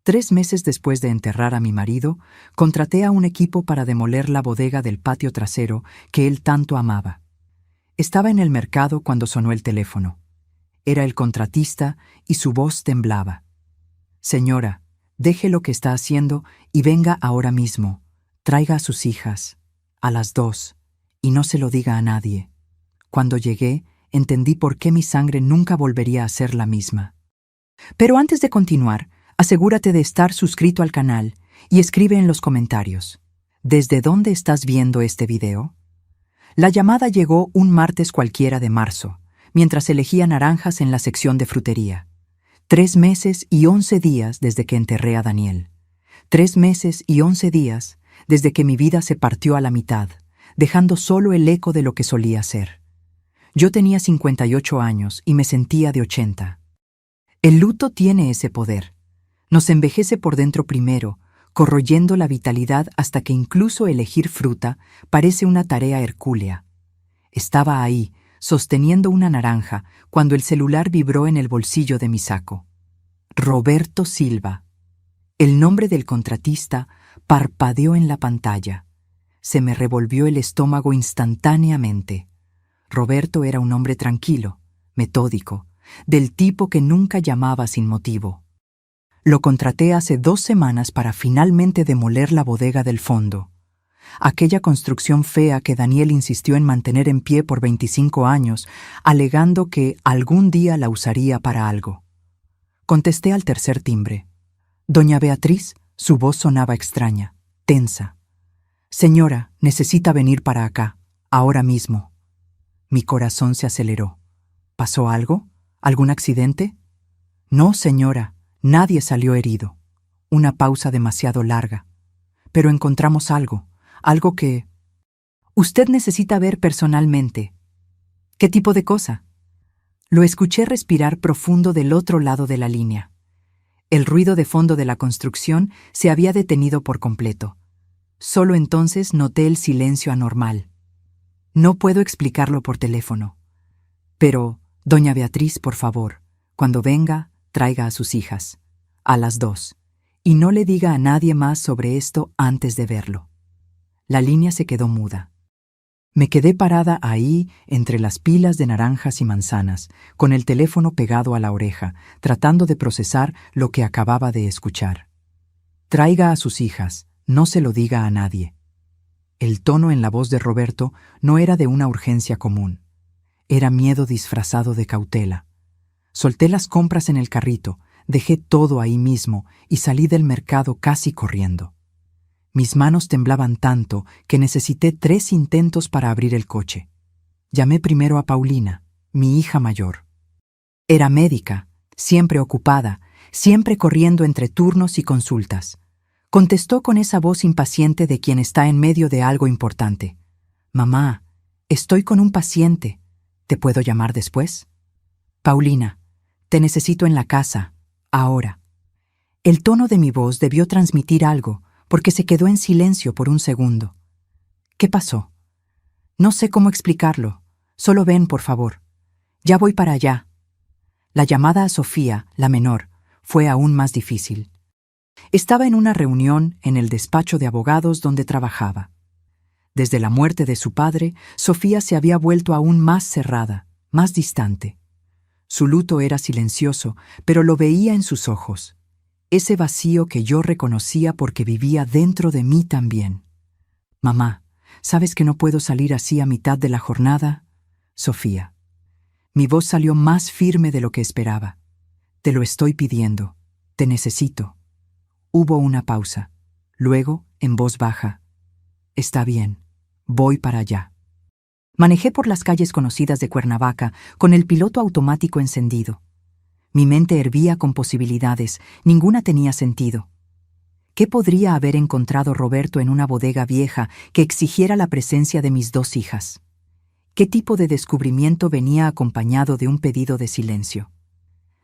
3 meses después de enterrar a mi marido, contraté a un equipo para demoler la bodega del patio trasero que él tanto amaba. Estaba en el mercado cuando sonó el teléfono. Era el contratista y su voz temblaba. «Señora, deje lo que está haciendo y venga ahora mismo. Traiga a sus hijas, a las 2, y no se lo diga a nadie». Cuando llegué, entendí por qué mi sangre nunca volvería a ser la misma. Pero antes de continuar, asegúrate de estar suscrito al canal y escribe en los comentarios: ¿desde dónde estás viendo este video? La llamada llegó un martes cualquiera de marzo, mientras elegía naranjas en la sección de frutería. 3 meses y 11 días desde que enterré a Daniel. 3 meses y 11 días desde que mi vida se partió a la mitad, dejando solo el eco de lo que solía ser. Yo tenía 58 años y me sentía de 80. El luto tiene ese poder. Nos envejece por dentro primero, corroyendo la vitalidad hasta que incluso elegir fruta parece una tarea hercúlea. Estaba ahí, sosteniendo una naranja, cuando el celular vibró en el bolsillo de mi saco. Roberto Silva. El nombre del contratista parpadeó en la pantalla. Se me revolvió el estómago instantáneamente. Roberto era un hombre tranquilo, metódico, del tipo que nunca llamaba sin motivo. Lo contraté hace 2 semanas para finalmente demoler la bodega del fondo. Aquella construcción fea que Daniel insistió en mantener en pie por 25 años, alegando que algún día la usaría para algo. Contesté al tercer timbre. Doña Beatriz, su voz sonaba extraña, tensa. «Señora, necesita venir para acá, ahora mismo». Mi corazón se aceleró. ¿Pasó algo? ¿Algún accidente? «No, señora, nadie salió herido». Una pausa demasiado larga. «Pero encontramos algo que usted necesita ver personalmente». «¿Qué tipo de cosa?» Lo escuché respirar profundo del otro lado de la línea. El ruido de fondo de la construcción se había detenido por completo. Solo entonces noté el silencio anormal. «No puedo explicarlo por teléfono. Pero, doña Beatriz, por favor, cuando venga, traiga a sus hijas, a las 2, y no le diga a nadie más sobre esto antes de verlo». La línea se quedó muda. Me quedé parada ahí, entre las pilas de naranjas y manzanas, con el teléfono pegado a la oreja, tratando de procesar lo que acababa de escuchar. «Traiga a sus hijas, no se lo diga a nadie». El tono en la voz de Roberto no era de una urgencia común. Era miedo disfrazado de cautela. Solté las compras en el carrito, dejé todo ahí mismo y salí del mercado casi corriendo. Mis manos temblaban tanto que necesité 3 intentos para abrir el coche. Llamé primero a Paulina, mi hija mayor. Era médica, siempre ocupada, siempre corriendo entre turnos y consultas. Contestó con esa voz impaciente de quien está en medio de algo importante. «Mamá, estoy con un paciente. ¿Te puedo llamar después?» «Paulina, te necesito en la casa, ahora». El tono de mi voz debió transmitir algo, porque se quedó en silencio por un segundo. «¿Qué pasó?» «No sé cómo explicarlo. Solo ven, por favor. Ya voy para allá». La llamada a Sofía, la menor, fue aún más difícil. Estaba en una reunión en el despacho de abogados donde trabajaba. Desde la muerte de su padre, Sofía se había vuelto aún más cerrada, más distante. Su luto era silencioso, pero lo veía en sus ojos. Ese vacío que yo reconocía porque vivía dentro de mí también. «Mamá, ¿sabes que no puedo salir así a mitad de la jornada?» «Sofía». Mi voz salió más firme de lo que esperaba. «Te lo estoy pidiendo. Te necesito». Hubo una pausa. Luego, en voz baja: «Está bien, voy para allá». Manejé por las calles conocidas de Cuernavaca con el piloto automático encendido. Mi mente hervía con posibilidades, ninguna tenía sentido. ¿Qué podría haber encontrado Roberto en una bodega vieja que exigiera la presencia de mis 2 hijas? ¿Qué tipo de descubrimiento venía acompañado de un pedido de silencio?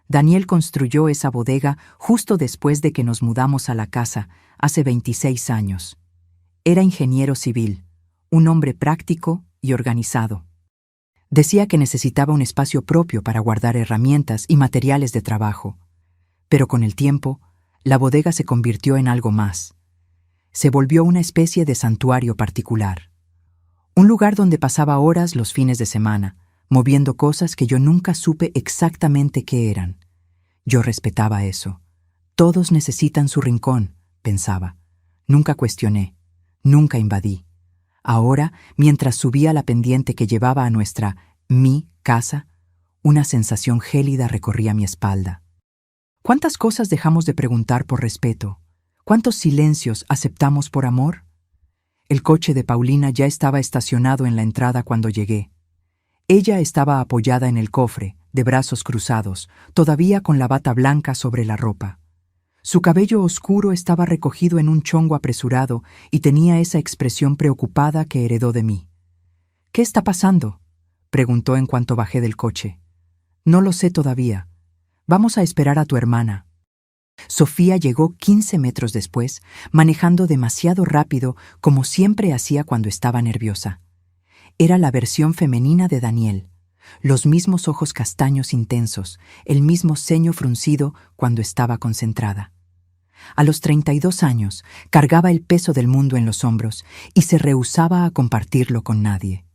Daniel construyó esa bodega justo después de que nos mudamos a la casa, hace 26 años. Era ingeniero civil, un hombre práctico y organizado. Decía que necesitaba un espacio propio para guardar herramientas y materiales de trabajo. Pero con el tiempo, La bodega se convirtió en algo más. Se volvió una especie de santuario particular. Un lugar donde pasaba horas los fines de semana, moviendo cosas que yo nunca supe exactamente qué eran. Yo respetaba eso. Todos necesitan su rincón, pensaba. Nunca cuestioné, nunca invadí. Ahora, mientras subía la pendiente que llevaba a mi casa, una sensación gélida recorría mi espalda. ¿Cuántas cosas dejamos de preguntar por respeto? ¿Cuántos silencios aceptamos por amor? El coche de Paulina ya estaba estacionado en la entrada cuando llegué. Ella estaba apoyada en el cofre, de brazos cruzados, todavía con la bata blanca sobre la ropa. Su cabello oscuro estaba recogido en un chongo apresurado y tenía esa expresión preocupada que heredó de mí. «¿Qué está pasando?», preguntó en cuanto bajé del coche. «No lo sé todavía. Vamos a esperar a tu hermana». Sofía llegó 15 metros después, manejando demasiado rápido como siempre hacía cuando estaba nerviosa. Era la versión femenina de Daniel. Los mismos ojos castaños intensos, el mismo ceño fruncido cuando estaba concentrada. A los 32 años, cargaba el peso del mundo en los hombros y se rehusaba a compartirlo con nadie.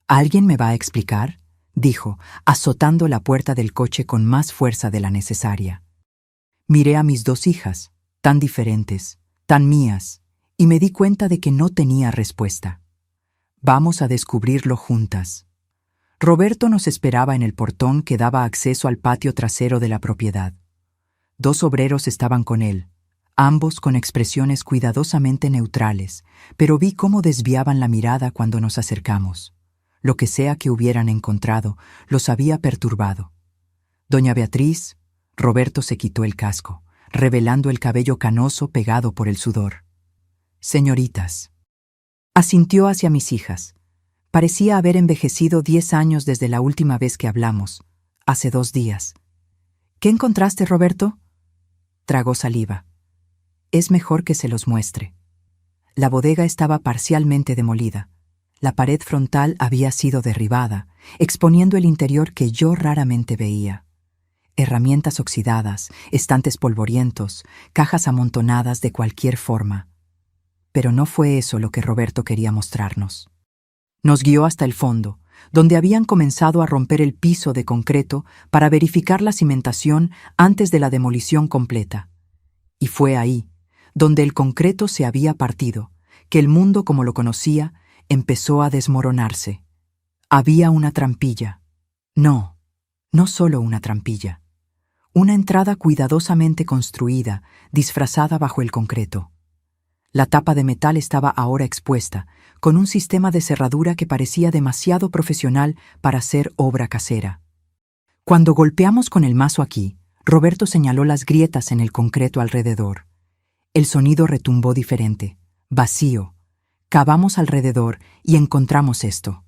«¿Alguien me va a explicar?», dijo, azotando la puerta del coche con más fuerza de la necesaria. Miré a mis dos hijas, tan diferentes, tan mías, y me di cuenta de que no tenía respuesta. «Vamos a descubrirlo juntas». Roberto nos esperaba en el portón que daba acceso al patio trasero de la propiedad. 2 obreros estaban con él, ambos con expresiones cuidadosamente neutrales, pero vi cómo desviaban la mirada cuando nos acercamos. Lo que sea que hubieran encontrado, los había perturbado. «Doña Beatriz», Roberto se quitó el casco, revelando el cabello canoso pegado por el sudor. «Señoritas». Asintió hacia mis hijas. Parecía haber envejecido 10 años desde la última vez que hablamos, hace 2 días. «¿Qué encontraste, Roberto?». Tragó saliva. «Es mejor que se los muestre». La bodega estaba parcialmente demolida. La pared frontal había sido derribada, exponiendo el interior que yo raramente veía. Herramientas oxidadas, estantes polvorientos, cajas amontonadas de cualquier forma. Pero no fue eso lo que Roberto quería mostrarnos. Nos guió hasta el fondo, donde habían comenzado a romper el piso de concreto para verificar la cimentación antes de la demolición completa. Y fue ahí, donde el concreto se había partido, que el mundo como lo conocía empezó a desmoronarse. Había una trampilla. No solo una trampilla. Una entrada cuidadosamente construida, disfrazada bajo el concreto. La tapa de metal estaba ahora expuesta, con un sistema de cerradura que parecía demasiado profesional para ser obra casera. Cuando golpeamos con el mazo aquí, Roberto señaló las grietas en el concreto alrededor. El sonido retumbó diferente, vacío. Cavamos alrededor y encontramos esto.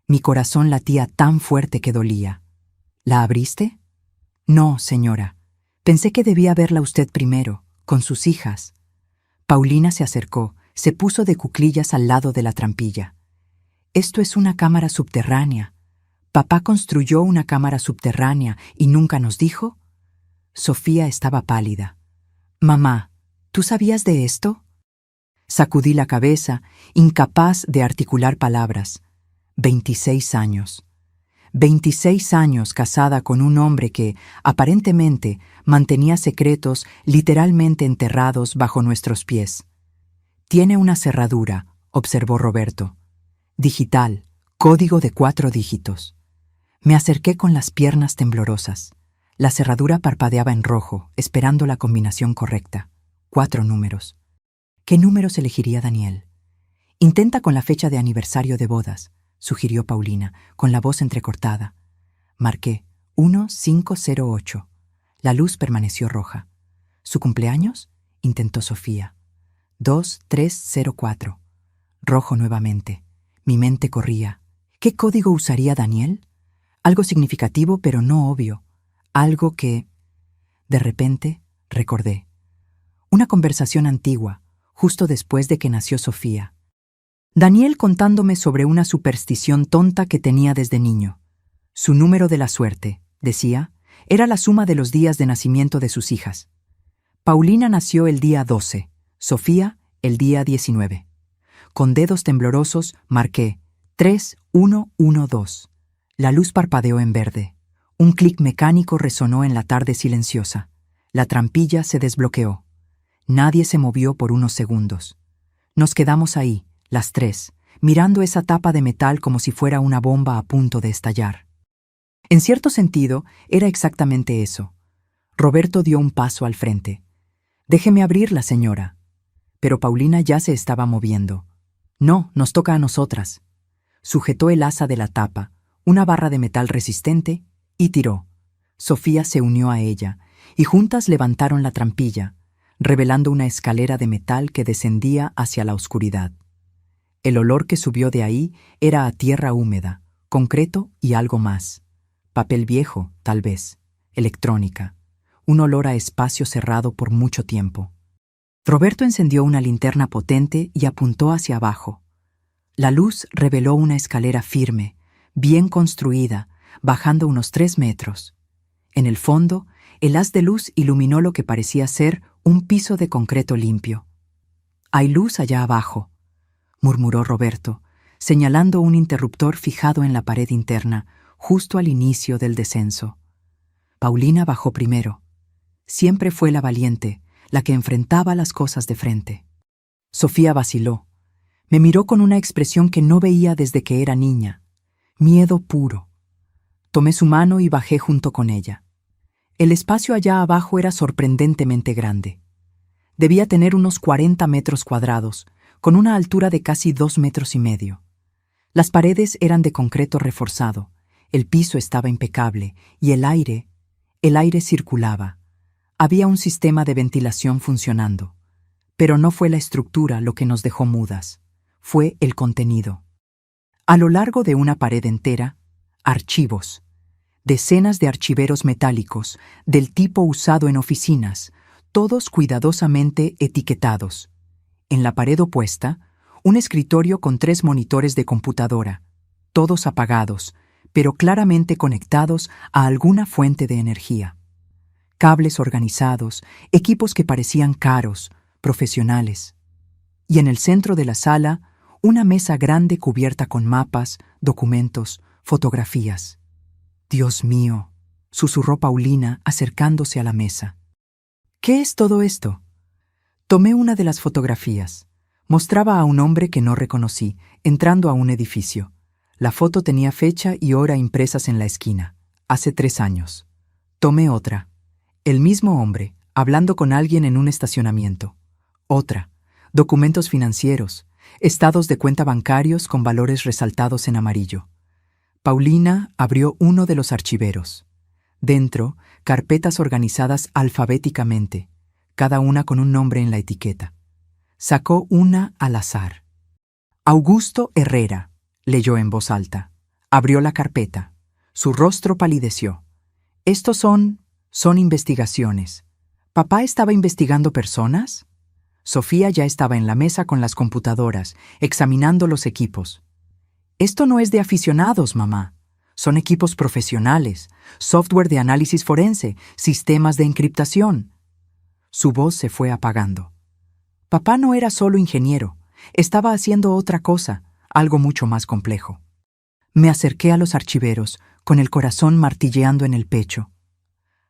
Mi corazón latía tan fuerte que dolía. ¿La abriste? No, señora. Pensé que debía verla usted primero, con sus hijas. Paulina se acercó, se puso de cuclillas al lado de la trampilla. Esto es una cámara subterránea. ¿Papá construyó una cámara subterránea y nunca nos dijo? Sofía estaba pálida. Mamá, ¿tú sabías de esto? Sacudí la cabeza, incapaz de articular palabras. 26 años. 26 años casada con un hombre que, aparentemente, mantenía secretos literalmente enterrados bajo nuestros pies. «Tiene una cerradura», observó Roberto. «Digital, código de 4 dígitos». Me acerqué con las piernas temblorosas. La cerradura parpadeaba en rojo, esperando la combinación correcta. 4 números. ¿Qué números elegiría Daniel? «Intenta con la fecha de aniversario de bodas», sugirió Paulina, con la voz entrecortada. Marqué 1508. La luz permaneció roja. ¿Su cumpleaños?, intentó Sofía. 2304. Rojo nuevamente. Mi mente corría. ¿Qué código usaría Daniel? Algo significativo, pero no obvio. Algo que... De repente, recordé. Una conversación antigua, justo después de que nació Sofía. Daniel contándome sobre una superstición tonta que tenía desde niño. Su número de la suerte, decía, era la suma de los días de nacimiento de sus hijas. Paulina nació el día 12, Sofía el día 19. Con dedos temblorosos marqué 3112. La luz parpadeó en verde. Un clic mecánico resonó en la tarde silenciosa. La trampilla se desbloqueó. Nadie se movió por unos segundos. Nos quedamos ahí, las tres, mirando esa tapa de metal como si fuera una bomba a punto de estallar. En cierto sentido, era exactamente eso. Roberto dio un paso al frente. «Déjeme abrirla, señora». Pero Paulina ya se estaba moviendo. «No, nos toca a nosotras». Sujetó el asa de la tapa, una barra de metal resistente, y tiró. Sofía se unió a ella, y juntas levantaron la trampilla, revelando una escalera de metal que descendía hacia la oscuridad. El olor que subió de ahí era a tierra húmeda, concreto y algo más. Papel viejo, tal vez. Electrónica. Un olor a espacio cerrado por mucho tiempo. Roberto encendió una linterna potente y apuntó hacia abajo. La luz reveló una escalera firme, bien construida, bajando unos 3 metros. En el fondo, el haz de luz iluminó lo que parecía ser un piso de concreto limpio. «Hay luz allá abajo», murmuró Roberto, señalando un interruptor fijado en la pared interna, justo al inicio del descenso. Paulina bajó primero. Siempre fue la valiente, la que enfrentaba las cosas de frente. Sofía vaciló. Me miró con una expresión que no veía desde que era niña. Miedo puro. Tomé su mano y bajé junto con ella. El espacio allá abajo era sorprendentemente grande. Debía tener unos 40 metros cuadrados, con una altura de casi 2,5 metros. Las paredes eran de concreto reforzado, el piso estaba impecable y el aire circulaba. Había un sistema de ventilación funcionando. Pero no fue la estructura lo que nos dejó mudas, fue el contenido. A lo largo de una pared entera, archivos. Decenas de archiveros metálicos, del tipo usado en oficinas, todos cuidadosamente etiquetados. En la pared opuesta, un escritorio con 3 monitores de computadora, todos apagados, pero claramente conectados a alguna fuente de energía. Cables organizados, equipos que parecían caros, profesionales. Y en el centro de la sala, una mesa grande cubierta con mapas, documentos, fotografías. «Dios mío», susurró Paulina acercándose a la mesa. «¿Qué es todo esto?» Tomé una de las fotografías. Mostraba a un hombre que no reconocí, entrando a un edificio. La foto tenía fecha y hora impresas en la esquina. Hace 3 años. Tomé otra. El mismo hombre, hablando con alguien en un estacionamiento. Otra. Documentos financieros. Estados de cuenta bancarios con valores resaltados en amarillo. Paulina abrió uno de los archiveros. Dentro, carpetas organizadas alfabéticamente, cada una con un nombre en la etiqueta. Sacó una al azar. «Augusto Herrera», leyó en voz alta. Abrió la carpeta. Su rostro palideció. «Estos son investigaciones. ¿Papá estaba investigando personas?» Sofía ya estaba en la mesa con las computadoras, examinando los equipos. «Esto no es de aficionados, mamá. Son equipos profesionales, software de análisis forense, sistemas de encriptación». Su voz se fue apagando. Papá no era solo ingeniero, estaba haciendo otra cosa, algo mucho más complejo. Me acerqué a los archiveros, con el corazón martilleando en el pecho.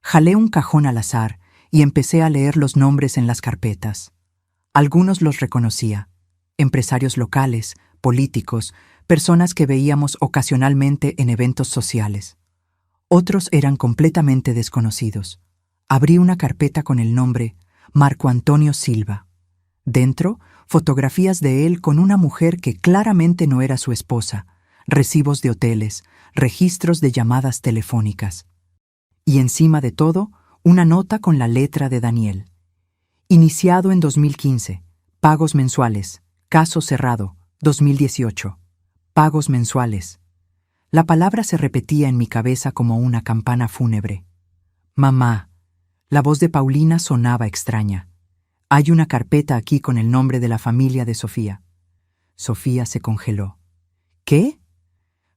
Jalé un cajón al azar y empecé a leer los nombres en las carpetas. Algunos los reconocía: empresarios locales, políticos, personas que veíamos ocasionalmente en eventos sociales. Otros eran completamente desconocidos. Abrí una carpeta con el nombre Marco Antonio Silva. Dentro, fotografías de él con una mujer que claramente no era su esposa, recibos de hoteles, registros de llamadas telefónicas. Y encima de todo, una nota con la letra de Daniel. Iniciado en 2015. Pagos mensuales. Caso cerrado. 2018. Pagos mensuales. La palabra se repetía en mi cabeza como una campana fúnebre. «Mamá». La voz de Paulina sonaba extraña. «Hay una carpeta aquí con el nombre de la familia de Sofía». Sofía se congeló. «¿Qué?»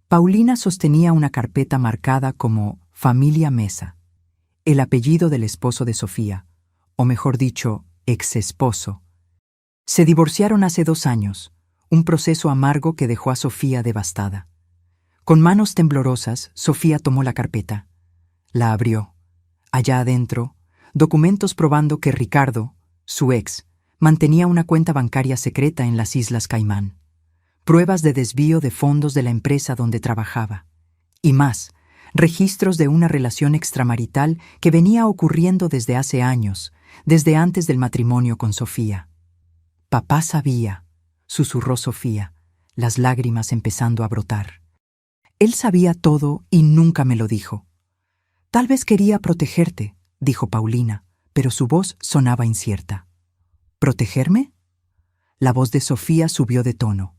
Paulina sostenía una carpeta marcada como Familia Mesa. El apellido del esposo de Sofía, o mejor dicho, ex esposo. Se divorciaron hace 2 años, un proceso amargo que dejó a Sofía devastada. Con manos temblorosas, Sofía tomó la carpeta. La abrió. Allá adentro, documentos probando que Ricardo, su ex, mantenía una cuenta bancaria secreta en las Islas Caimán. Pruebas de desvío de fondos de la empresa donde trabajaba. Y más, registros de una relación extramarital que venía ocurriendo desde hace años, desde antes del matrimonio con Sofía. «Papá sabía», susurró Sofía, las lágrimas empezando a brotar. «Él sabía todo y nunca me lo dijo». «Tal vez quería protegerte», dijo Paulina, pero su voz sonaba incierta. «¿Protegerme?» La voz de Sofía subió de tono.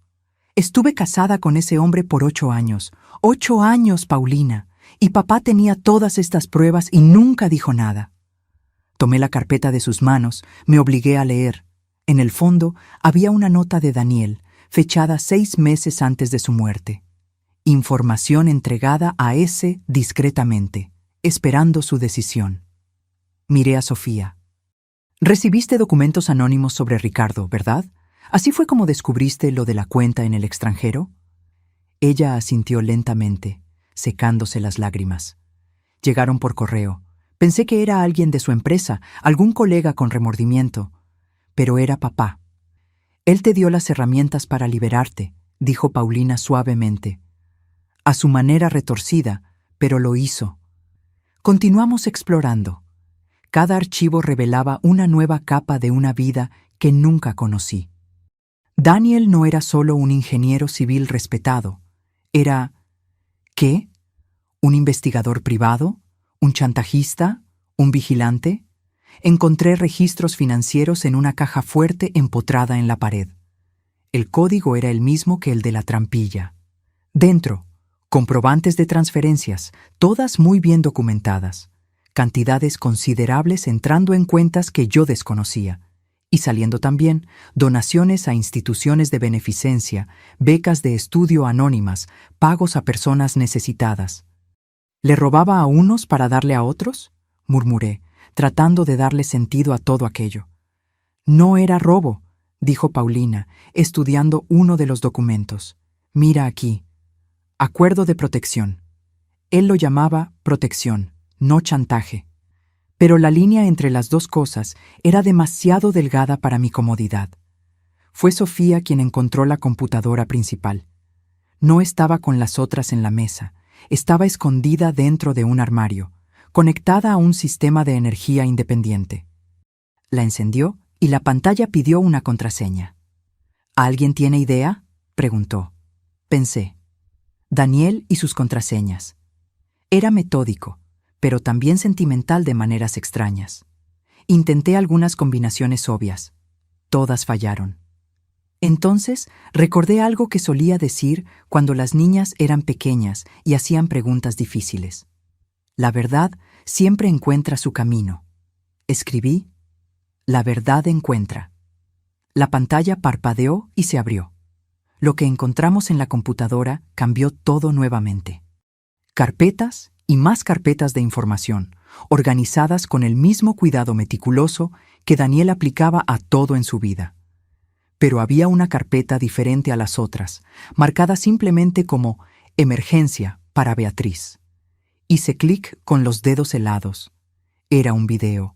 «Estuve casada con ese hombre por 8 años. 8 años, Paulina. Y papá tenía todas estas pruebas y nunca dijo nada». Tomé la carpeta de sus manos, me obligué a leer. En el fondo había una nota de Daniel, fechada 6 meses antes de su muerte. Información entregada a ese discretamente, esperando su decisión. Miré a Sofía. «Recibiste documentos anónimos sobre Ricardo, ¿verdad? ¿Así fue como descubriste lo de la cuenta en el extranjero?» Ella asintió lentamente, secándose las lágrimas. «Llegaron por correo. Pensé que era alguien de su empresa, algún colega con remordimiento. Pero era papá. Él te dio las herramientas para liberarte», dijo Paulina suavemente. A su manera retorcida, pero lo hizo. Continuamos explorando. Cada archivo revelaba una nueva capa de una vida que nunca conocí. Daniel no era solo un ingeniero civil respetado. Era... ¿qué? ¿Un investigador privado? ¿Un chantajista? ¿Un vigilante? Encontré registros financieros en una caja fuerte empotrada en la pared. El código era el mismo que el de la trampilla. Dentro, comprobantes de transferencias, todas muy bien documentadas. Cantidades considerables entrando en cuentas que yo desconocía. Y saliendo también donaciones a instituciones de beneficencia, becas de estudio anónimas, pagos a personas necesitadas. ¿Le robaba a unos para darle a otros?, murmuré, tratando de darle sentido a todo aquello. «No era robo», dijo Paulina, estudiando uno de los documentos. «Mira aquí. Acuerdo de protección». Él lo llamaba protección, no chantaje. Pero la línea entre las dos cosas era demasiado delgada para mi comodidad. Fue Sofía quien encontró la computadora principal. No estaba con las otras en la mesa, estaba escondida dentro de un armario, conectada a un sistema de energía independiente. La encendió y la pantalla pidió una contraseña. «¿Alguien tiene idea?», preguntó. Pensé. Daniel y sus contraseñas. Era metódico, pero también sentimental de maneras extrañas. Intenté algunas combinaciones obvias. Todas fallaron. Entonces recordé algo que solía decir cuando las niñas eran pequeñas y hacían preguntas difíciles. La verdad siempre encuentra su camino. Escribí: «La verdad encuentra». La pantalla parpadeó y se abrió. Lo que encontramos en la computadora cambió todo nuevamente. Carpetas y más carpetas de información, organizadas con el mismo cuidado meticuloso que Daniel aplicaba a todo en su vida. Pero había una carpeta diferente a las otras, marcada simplemente como «Emergencia para Beatriz». Hice clic con los dedos helados. Era un video,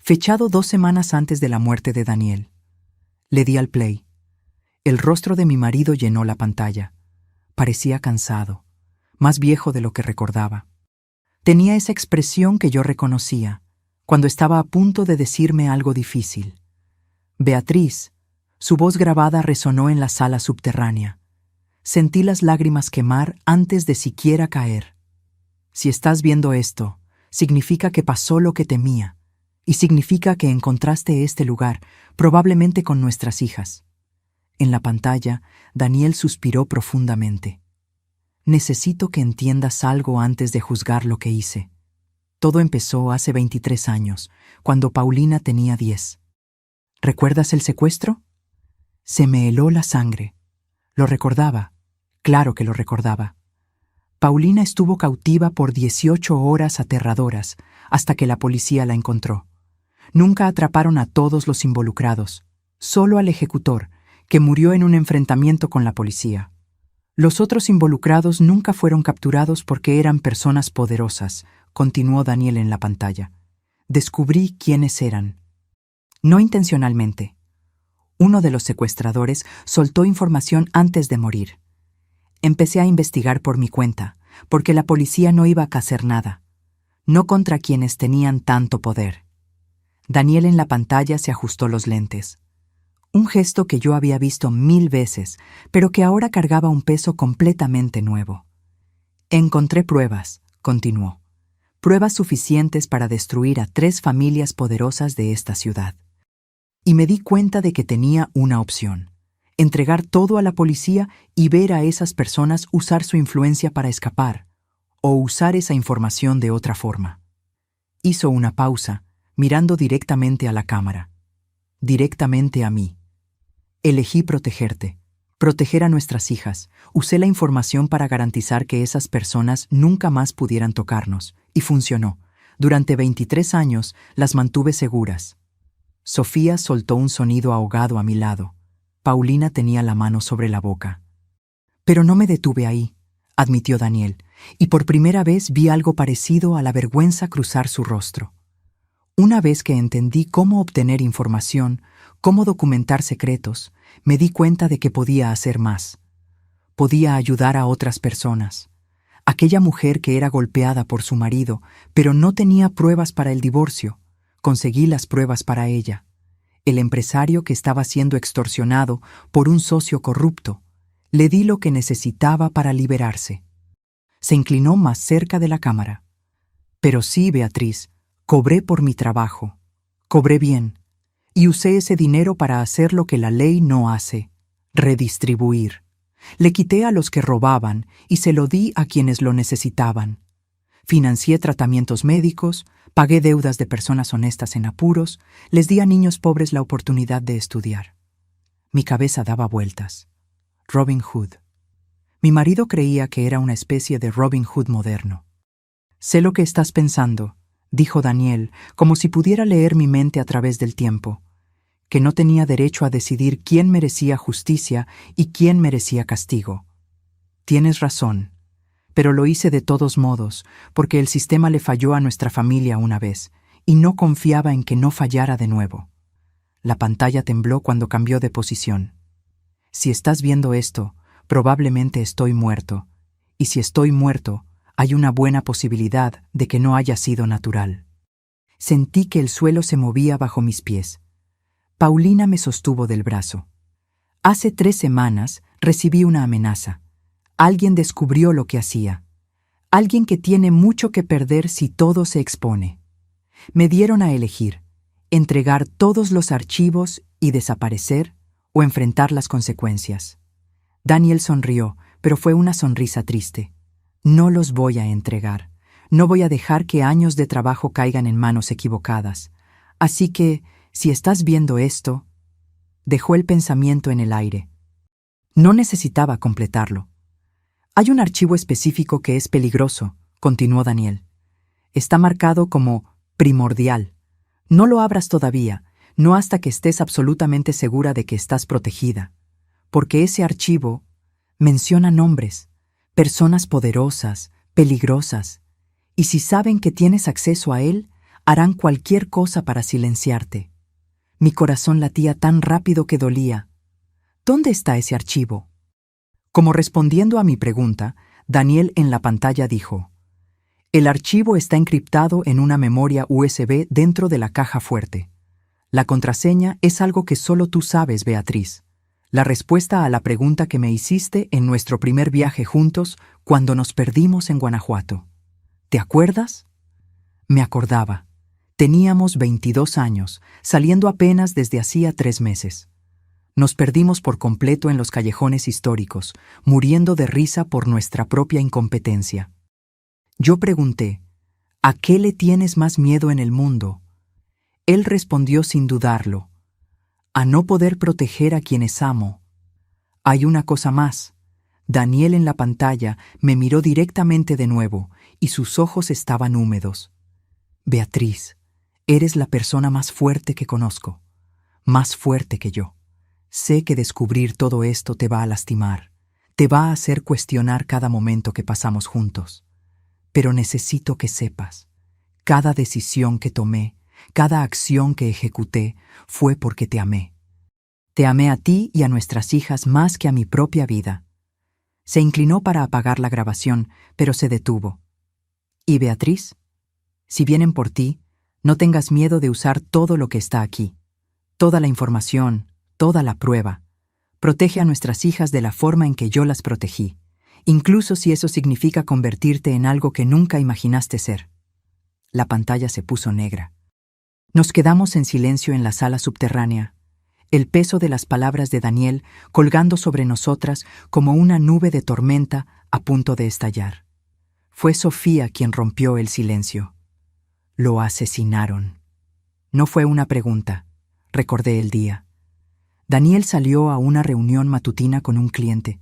fechado 2 semanas antes de la muerte de Daniel. Le di al play. El rostro de mi marido llenó la pantalla. Parecía cansado, más viejo de lo que recordaba. Tenía esa expresión que yo reconocía, cuando estaba a punto de decirme algo difícil. «Beatriz», su voz grabada resonó en la sala subterránea. Sentí las lágrimas quemar antes de siquiera caer. «Si estás viendo esto, significa que pasó lo que temía, y significa que encontraste este lugar, probablemente con nuestras hijas». En la pantalla, Daniel suspiró profundamente. «Necesito que entiendas algo antes de juzgar lo que hice. Todo empezó hace 23 años, cuando Paulina tenía 10. ¿Recuerdas el secuestro?» Se me heló la sangre. Lo recordaba. Claro que lo recordaba. Paulina estuvo cautiva por 18 horas aterradoras hasta que la policía la encontró. Nunca atraparon a todos los involucrados, solo al ejecutor, que murió en un enfrentamiento con la policía. Los otros involucrados nunca fueron capturados porque eran personas poderosas, continuó Daniel en la pantalla. Descubrí quiénes eran. No intencionalmente. Uno de los secuestradores soltó información antes de morir. Empecé a investigar por mi cuenta, porque la policía no iba a hacer nada. No contra quienes tenían tanto poder. Daniel en la pantalla se ajustó los lentes. Un gesto que yo había visto 1000 veces, pero que ahora cargaba un peso completamente nuevo. Encontré pruebas, continuó. Pruebas suficientes para destruir a 3 familias poderosas de esta ciudad. Y me di cuenta de que tenía una opción: entregar todo a la policía y ver a esas personas usar su influencia para escapar, o usar esa información de otra forma. Hizo una pausa, mirando directamente a la cámara. Directamente a mí. Elegí protegerte, proteger a nuestras hijas. Usé la información para garantizar que esas personas nunca más pudieran tocarnos, y funcionó. Durante 23 años las mantuve seguras. Sofía soltó un sonido ahogado a mi lado. Paulina tenía la mano sobre la boca. Pero no me detuve ahí, admitió Daniel, y por primera vez vi algo parecido a la vergüenza cruzar su rostro. Una vez que entendí cómo obtener información, cómo documentar secretos, me di cuenta de que podía hacer más. Podía ayudar a otras personas. Aquella mujer que era golpeada por su marido, pero no tenía pruebas para el divorcio, conseguí las pruebas para ella. El empresario que estaba siendo extorsionado por un socio corrupto, le di lo que necesitaba para liberarse. Se inclinó más cerca de la cámara. Pero sí, Beatriz, cobré por mi trabajo. Cobré bien. Y usé ese dinero para hacer lo que la ley no hace: redistribuir. Le quité a los que robaban y se lo di a quienes lo necesitaban. Financié tratamientos médicos, pagué deudas de personas honestas en apuros, les di a niños pobres la oportunidad de estudiar. Mi cabeza daba vueltas. Robin Hood. Mi marido creía que era una especie de Robin Hood moderno. Sé lo que estás pensando, dijo Daniel, como si pudiera leer mi mente a través del tiempo, que no tenía derecho a decidir quién merecía justicia y quién merecía castigo. Tienes razón, pero lo hice de todos modos, porque el sistema le falló a nuestra familia una vez, y no confiaba en que no fallara de nuevo. La pantalla tembló cuando cambió de posición. Si estás viendo esto, probablemente estoy muerto, y si estoy muerto, hay una buena posibilidad de que no haya sido natural. Sentí que el suelo se movía bajo mis pies. Paulina me sostuvo del brazo. Hace 3 semanas recibí una amenaza. Alguien descubrió lo que hacía. Alguien que tiene mucho que perder si todo se expone. Me dieron a elegir: entregar todos los archivos y desaparecer, o enfrentar las consecuencias. Daniel sonrió, pero fue una sonrisa triste. No los voy a entregar. No voy a dejar que años de trabajo caigan en manos equivocadas. Así que, si estás viendo esto... Dejó el pensamiento en el aire. No necesitaba completarlo. Hay un archivo específico que es peligroso, continuó Daniel. Está marcado como primordial. No lo abras todavía, no hasta que estés absolutamente segura de que estás protegida. Porque ese archivo menciona nombres, personas poderosas, peligrosas, y si saben que tienes acceso a él, harán cualquier cosa para silenciarte. Mi corazón latía tan rápido que dolía. ¿Dónde está ese archivo? Como respondiendo a mi pregunta, Daniel en la pantalla dijo: el archivo está encriptado en una memoria USB dentro de la caja fuerte. La contraseña es algo que solo tú sabes, Beatriz. La respuesta a la pregunta que me hiciste en nuestro primer viaje juntos cuando nos perdimos en Guanajuato. ¿Te acuerdas? Me acordaba. Teníamos 22 años, saliendo apenas desde hacía 3 meses. Nos perdimos por completo en los callejones históricos, muriendo de risa por nuestra propia incompetencia. Yo pregunté: ¿a qué le tienes más miedo en el mundo? Él respondió sin dudarlo: a no poder proteger a quienes amo. Hay una cosa más. Daniel en la pantalla me miró directamente de nuevo, y sus ojos estaban húmedos. Beatriz, Eres la persona más fuerte que conozco, más fuerte que yo. Sé que descubrir todo esto te va a lastimar, te va a hacer cuestionar cada momento que pasamos juntos. Pero necesito que sepas, cada decisión que tomé, cada acción que ejecuté, fue porque te amé. Te amé a ti y a nuestras hijas más que a mi propia vida. Se inclinó para apagar la grabación, pero se detuvo. ¿Y Beatriz? Si vienen por ti, no tengas miedo de usar todo lo que está aquí, toda la información, toda la prueba. Protege a nuestras hijas de la forma en que yo las protegí, incluso si eso significa convertirte en algo que nunca imaginaste ser. La pantalla se puso negra. Nos quedamos en silencio en la sala subterránea, el peso de las palabras de Daniel colgando sobre nosotras como una nube de tormenta a punto de estallar. Fue Sofía quien rompió el silencio. Lo asesinaron. No fue una pregunta. Recordé el día. Daniel salió a una reunión matutina con un cliente.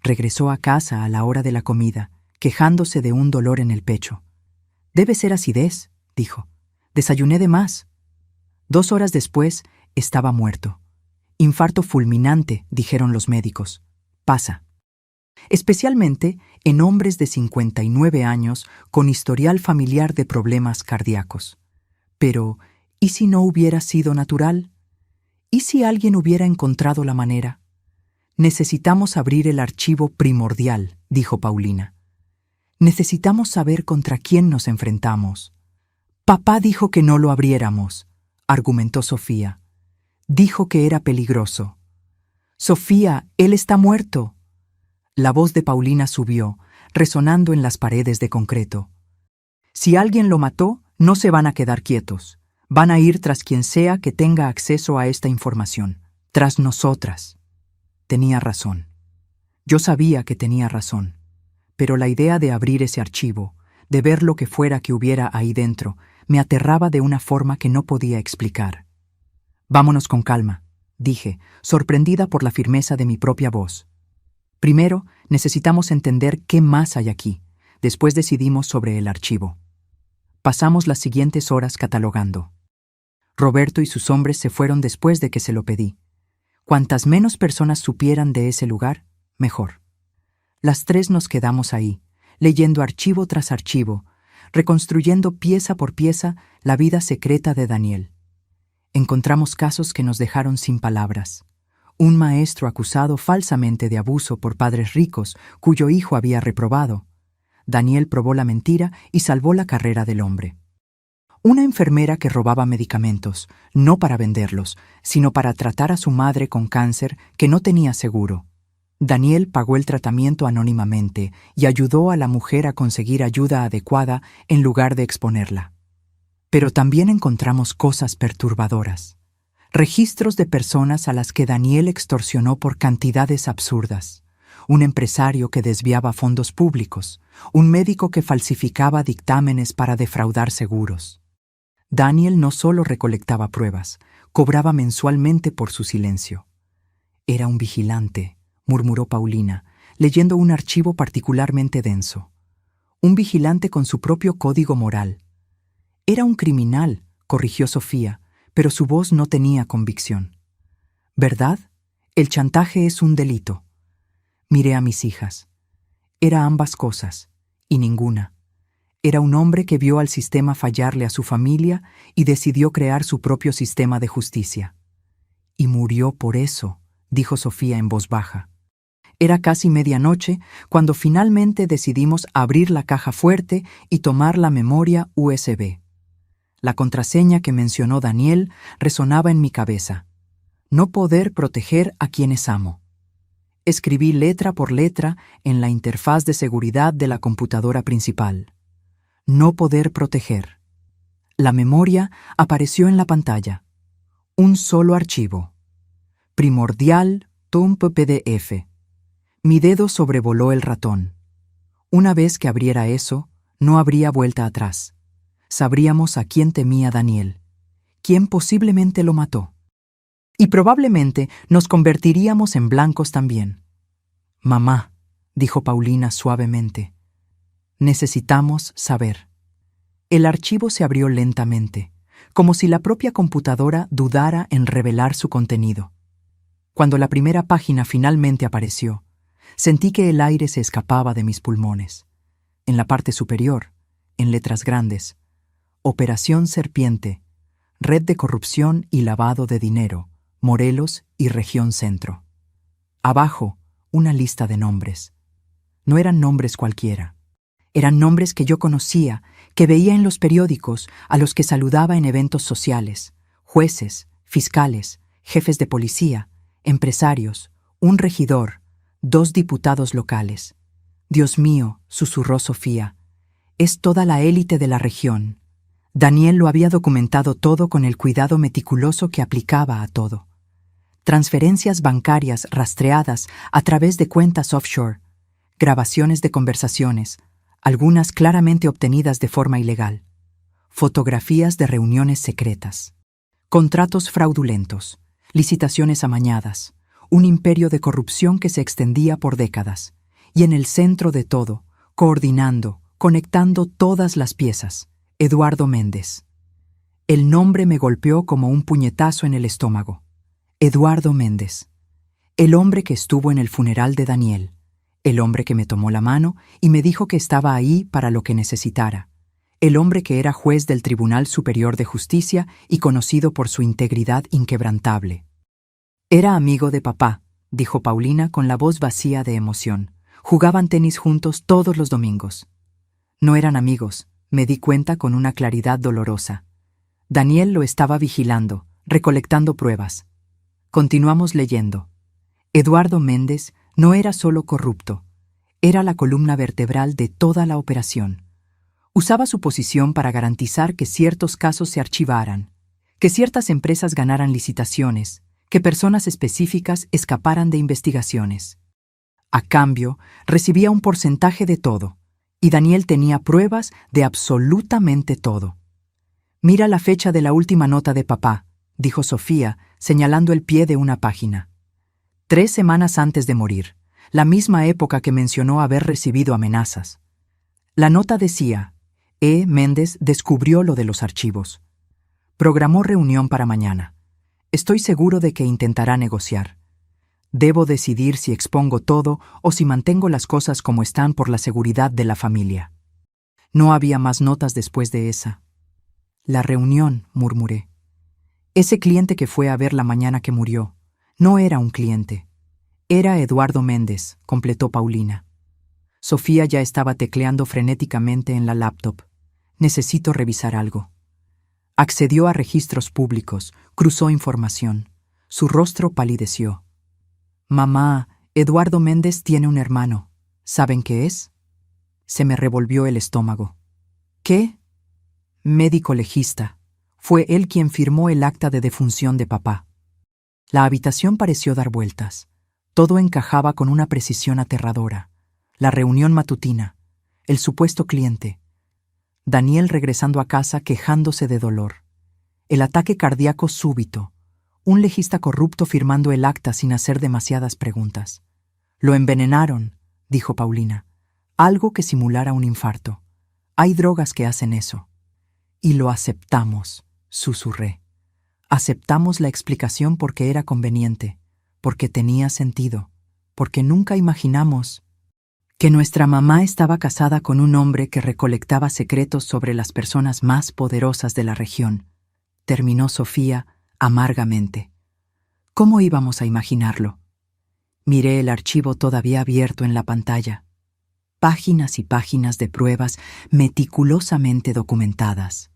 Regresó a casa a la hora de la comida, quejándose de un dolor en el pecho. «Debe ser acidez», dijo. «Desayuné de más». 2 horas después, estaba muerto. «Infarto fulminante», dijeron los médicos. «Pasa». Especialmente en hombres de 59 años con historial familiar de problemas cardíacos. Pero, ¿y si no hubiera sido natural? ¿Y si alguien hubiera encontrado la manera? Necesitamos abrir el archivo primordial, dijo Paulina. Necesitamos saber contra quién nos enfrentamos. Papá dijo que no lo abriéramos, argumentó Sofía. Dijo que era peligroso. Sofía, él está muerto. La voz de Paulina subió, resonando en las paredes de concreto. Si alguien lo mató, no se van a quedar quietos. Van a ir tras quien sea que tenga acceso a esta información. Tras nosotras. Tenía razón. Yo sabía que tenía razón. Pero la idea de abrir ese archivo, de ver lo que fuera que hubiera ahí dentro, me aterraba de una forma que no podía explicar. «Vámonos con calma», dije, sorprendida por la firmeza de mi propia voz. «Primero, necesitamos entender qué más hay aquí. Después decidimos sobre el archivo». Pasamos las siguientes horas catalogando. Roberto y sus hombres se fueron después de que se lo pedí. Cuantas menos personas supieran de ese lugar, mejor. Las 3 nos quedamos ahí, leyendo archivo tras archivo, reconstruyendo pieza por pieza la vida secreta de Daniel. Encontramos casos que nos dejaron sin palabras. Un maestro acusado falsamente de abuso por padres ricos cuyo hijo había reprobado. Daniel probó la mentira y salvó la carrera del hombre. Una enfermera que robaba medicamentos, no para venderlos, sino para tratar a su madre con cáncer que no tenía seguro. Daniel pagó el tratamiento anónimamente y ayudó a la mujer a conseguir ayuda adecuada en lugar de exponerla. Pero también encontramos cosas perturbadoras. Registros de personas a las que Daniel extorsionó por cantidades absurdas. Un empresario que desviaba fondos públicos. Un médico que falsificaba dictámenes para defraudar seguros. Daniel no solo recolectaba pruebas, cobraba mensualmente por su silencio. «Era un vigilante», murmuró Paulina, leyendo un archivo particularmente denso. «Un vigilante con su propio código moral». «Era un criminal», corrigió Sofía, pero su voz no tenía convicción. «¿Verdad? El chantaje es un delito». Miré a mis hijas. Era ambas cosas, y ninguna. Era un hombre que vio al sistema fallarle a su familia y decidió crear su propio sistema de justicia. «Y murió por eso», dijo Sofía en voz baja. Era casi medianoche cuando finalmente decidimos abrir la caja fuerte y tomar la memoria USB. La contraseña que mencionó Daniel resonaba en mi cabeza. No poder proteger a quienes amo. Escribí letra por letra en la interfaz de seguridad de la computadora principal. No poder proteger. La memoria apareció en la pantalla. Un solo archivo. Primordial .dump PDF. Mi dedo sobrevoló el ratón. Una vez que abriera eso, no habría vuelta atrás. Sabríamos a quién temía Daniel, quién posiblemente lo mató. Y probablemente nos convertiríamos en blancos también. «Mamá», dijo Paulina suavemente, «necesitamos saber». El archivo se abrió lentamente. como si la propia computadora dudara en revelar su contenido. Cuando la primera página finalmente apareció, sentí que el aire se escapaba de mis pulmones. En la parte superior, en letras grandes, Operación Serpiente, Red de Corrupción y Lavado de Dinero, Morelos y Región Centro. Abajo, una lista de nombres. No eran nombres cualquiera. Eran nombres que yo conocía, que veía en los periódicos, a los que saludaba en eventos sociales: jueces, fiscales, jefes de policía, empresarios, un regidor, 2 diputados locales. Dios mío, susurró Sofía, es toda la élite de la región. Daniel lo había documentado todo con el cuidado meticuloso que aplicaba a todo. Transferencias bancarias rastreadas a través de cuentas offshore, grabaciones de conversaciones, algunas claramente obtenidas de forma ilegal, fotografías de reuniones secretas, contratos fraudulentos, licitaciones amañadas, un imperio de corrupción que se extendía por décadas, y en el centro de todo, coordinando, conectando todas las piezas, Eduardo Méndez. El nombre me golpeó como un puñetazo en el estómago. Eduardo Méndez, el hombre que estuvo en el funeral de Daniel, el hombre que me tomó la mano y me dijo que estaba ahí para lo que necesitara, el hombre que era juez del Tribunal Superior de Justicia y conocido por su integridad inquebrantable. Era amigo de papá, dijo Paulina con la voz vacía de emoción. Jugaban tenis juntos todos los domingos. No eran amigos, me di cuenta con una claridad dolorosa. Daniel lo estaba vigilando, recolectando pruebas. Continuamos leyendo. Eduardo Méndez no era solo corrupto, era la columna vertebral de toda la operación. Usaba su posición para garantizar que ciertos casos se archivaran, que ciertas empresas ganaran licitaciones, que personas específicas escaparan de investigaciones. A cambio, recibía un porcentaje de todo, y Daniel tenía pruebas de absolutamente todo. Mira la fecha de la última nota de papá, dijo Sofía, señalando el pie de una página. 3 semanas antes de morir, la misma época que mencionó haber recibido amenazas. La nota decía: Méndez descubrió lo de los archivos. Programó reunión para mañana. Estoy seguro de que intentará negociar. Debo decidir si expongo todo o si mantengo las cosas como están por la seguridad de la familia. No había más notas después de esa. La reunión, murmuré. Ese cliente que fue a ver la mañana que murió, no era un cliente. Era Eduardo Méndez, completó Paulina. Sofía ya estaba tecleando frenéticamente en la laptop. Necesito revisar algo. Accedió a registros públicos, cruzó información. Su rostro palideció. Mamá, Eduardo Méndez tiene un hermano. ¿Saben qué es? Se me revolvió el estómago. ¿Qué? Médico legista. Fue él quien firmó el acta de defunción de papá. La habitación pareció dar vueltas. Todo encajaba con una precisión aterradora. La reunión matutina, el supuesto cliente, Daniel regresando a casa quejándose de dolor, el ataque cardíaco súbito, un legista corrupto firmando el acta sin hacer demasiadas preguntas. Lo envenenaron, dijo Paulina. Algo que simulara un infarto. Hay drogas que hacen eso. Y lo aceptamos, susurré. Aceptamos la explicación porque era conveniente, porque tenía sentido, porque nunca imaginamos que nuestra mamá estaba casada con un hombre que recolectaba secretos sobre las personas más poderosas de la región. Terminó Sofía amargamente. ¿Cómo íbamos a imaginarlo? Miré el archivo todavía abierto en la pantalla. Páginas y páginas de pruebas meticulosamente documentadas.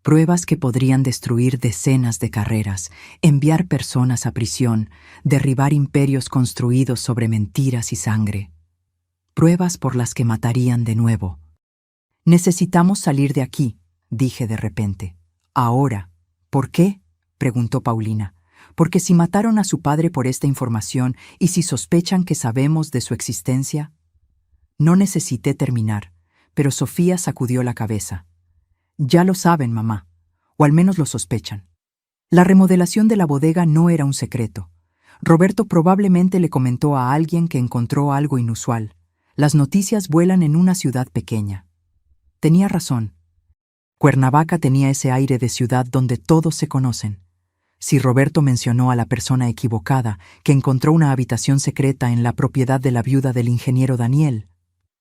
Pruebas que podrían destruir decenas de carreras, enviar personas a prisión, derribar imperios construidos sobre mentiras y sangre. Pruebas por las que matarían de nuevo. Necesitamos salir de aquí, dije de repente. Ahora. ¿Por qué? Preguntó Paulina. Porque si mataron a su padre por esta información y si sospechan que sabemos de su existencia. No necesité terminar, pero Sofía sacudió la cabeza. Ya lo saben, mamá, o al menos lo sospechan. La remodelación de la bodega no era un secreto. Roberto probablemente le comentó a alguien que encontró algo inusual. Las noticias vuelan en una ciudad pequeña. Tenía razón. Cuernavaca tenía ese aire de ciudad donde todos se conocen. Si Roberto mencionó a la persona equivocada que encontró una habitación secreta en la propiedad de la viuda del ingeniero Daniel,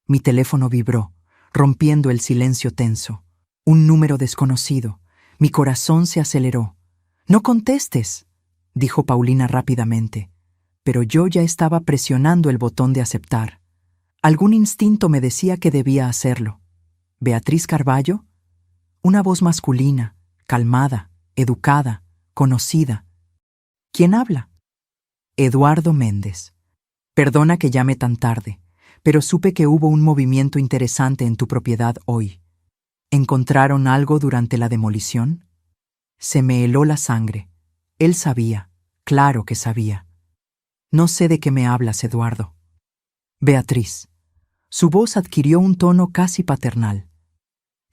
mi teléfono vibró, rompiendo el silencio tenso. Un número desconocido. Mi corazón se aceleró. «No contestes», dijo Paulina rápidamente, pero yo ya estaba presionando el botón de aceptar. Algún instinto me decía que debía hacerlo. ¿Beatriz Carballo? Una voz masculina, calmada, educada, conocida. ¿Quién habla? Eduardo Méndez. Perdona que llame tan tarde, pero supe que hubo un movimiento interesante en tu propiedad hoy. ¿Encontraron algo durante la demolición? Se me heló la sangre. Él sabía, claro que sabía. No sé de qué me hablas, Eduardo. Beatriz. Su voz adquirió un tono casi paternal.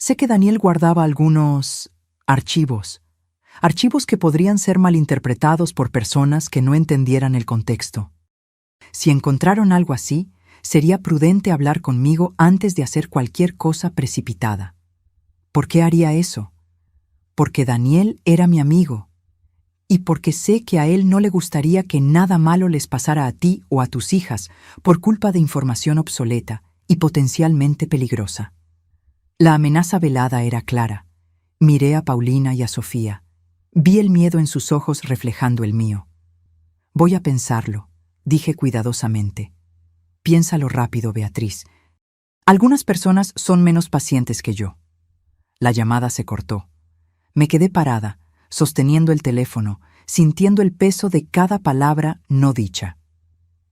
Sé que Daniel guardaba algunos archivos que podrían ser malinterpretados por personas que no entendieran el contexto. Si encontraron algo así, sería prudente hablar conmigo antes de hacer cualquier cosa precipitada. ¿Por qué haría eso? Porque Daniel era mi amigo, y porque sé que a él no le gustaría que nada malo les pasara a ti o a tus hijas por culpa de información obsoleta y potencialmente peligrosa. La amenaza velada era clara. Miré a Paulina y a Sofía. Vi el miedo en sus ojos reflejando el mío. Voy a pensarlo, dije cuidadosamente. Piénsalo rápido, Beatriz. Algunas personas son menos pacientes que yo. La llamada se cortó. Me quedé parada, sosteniendo el teléfono, sintiendo el peso de cada palabra no dicha.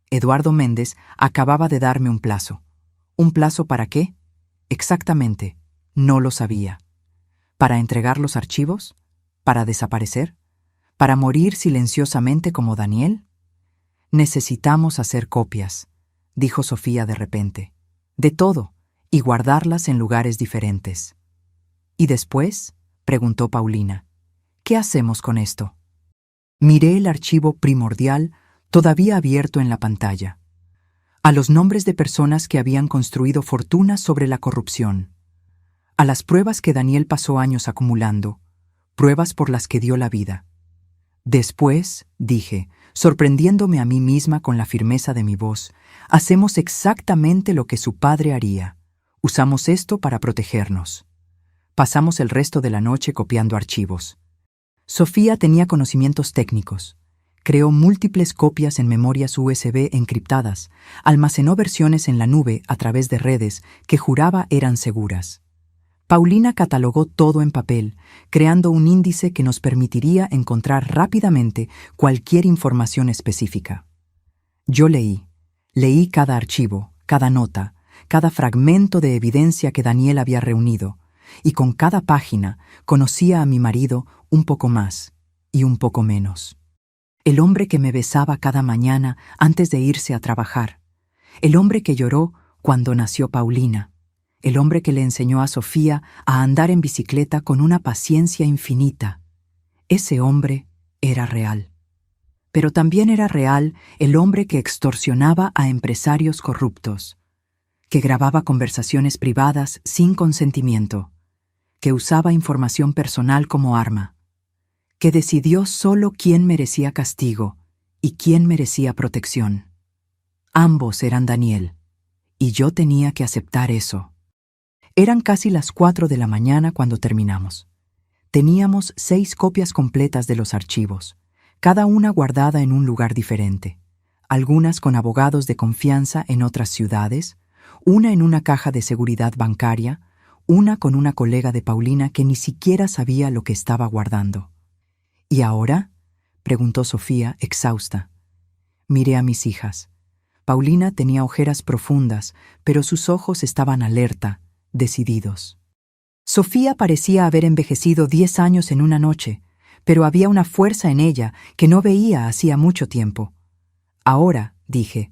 Eduardo Méndez acababa de darme un plazo. ¿Un plazo para qué? Exactamente, no lo sabía. ¿Para entregar los archivos? ¿Para desaparecer? ¿Para morir silenciosamente como Daniel? Necesitamos hacer copias, dijo Sofía de repente. De todo, y guardarlas en lugares diferentes. ¿Y después? Preguntó Paulina. ¿Qué hacemos con esto? Miré el archivo primordial todavía abierto en la pantalla. A los nombres de personas que habían construido fortunas sobre la corrupción. A las pruebas que Daniel pasó años acumulando, pruebas por las que dio la vida. Después, dije, sorprendiéndome a mí misma con la firmeza de mi voz, hacemos exactamente lo que su padre haría. Usamos esto para protegernos. Pasamos el resto de la noche copiando archivos. Sofía tenía conocimientos técnicos. Creó múltiples copias en memorias USB encriptadas, almacenó versiones en la nube a través de redes que juraba eran seguras. Paulina catalogó todo en papel, creando un índice que nos permitiría encontrar rápidamente cualquier información específica. Yo leí cada archivo, cada nota, cada fragmento de evidencia que Daniel había reunido, y con cada página conocía a mi marido un poco más y un poco menos. El hombre que me besaba cada mañana antes de irse a trabajar. El hombre que lloró cuando nació Paulina. El hombre que le enseñó a Sofía a andar en bicicleta con una paciencia infinita. Ese hombre era real. Pero también era real el hombre que extorsionaba a empresarios corruptos, que grababa conversaciones privadas sin consentimiento, que usaba información personal como arma, que decidió solo quién merecía castigo y quién merecía protección. Ambos eran Daniel, y yo tenía que aceptar eso. Eran casi las 4 de la mañana cuando terminamos. Teníamos 6 copias completas de los archivos, cada una guardada en un lugar diferente, algunas con abogados de confianza en otras ciudades, una en una caja de seguridad bancaria, una con una colega de Paulina que ni siquiera sabía lo que estaba guardando. ¿Y ahora?, preguntó Sofía, exhausta. Miré a mis hijas. Paulina tenía ojeras profundas, pero sus ojos estaban alerta, decididos. Sofía parecía haber envejecido 10 años en una noche, pero había una fuerza en ella que no veía hacía mucho tiempo. Ahora, dije,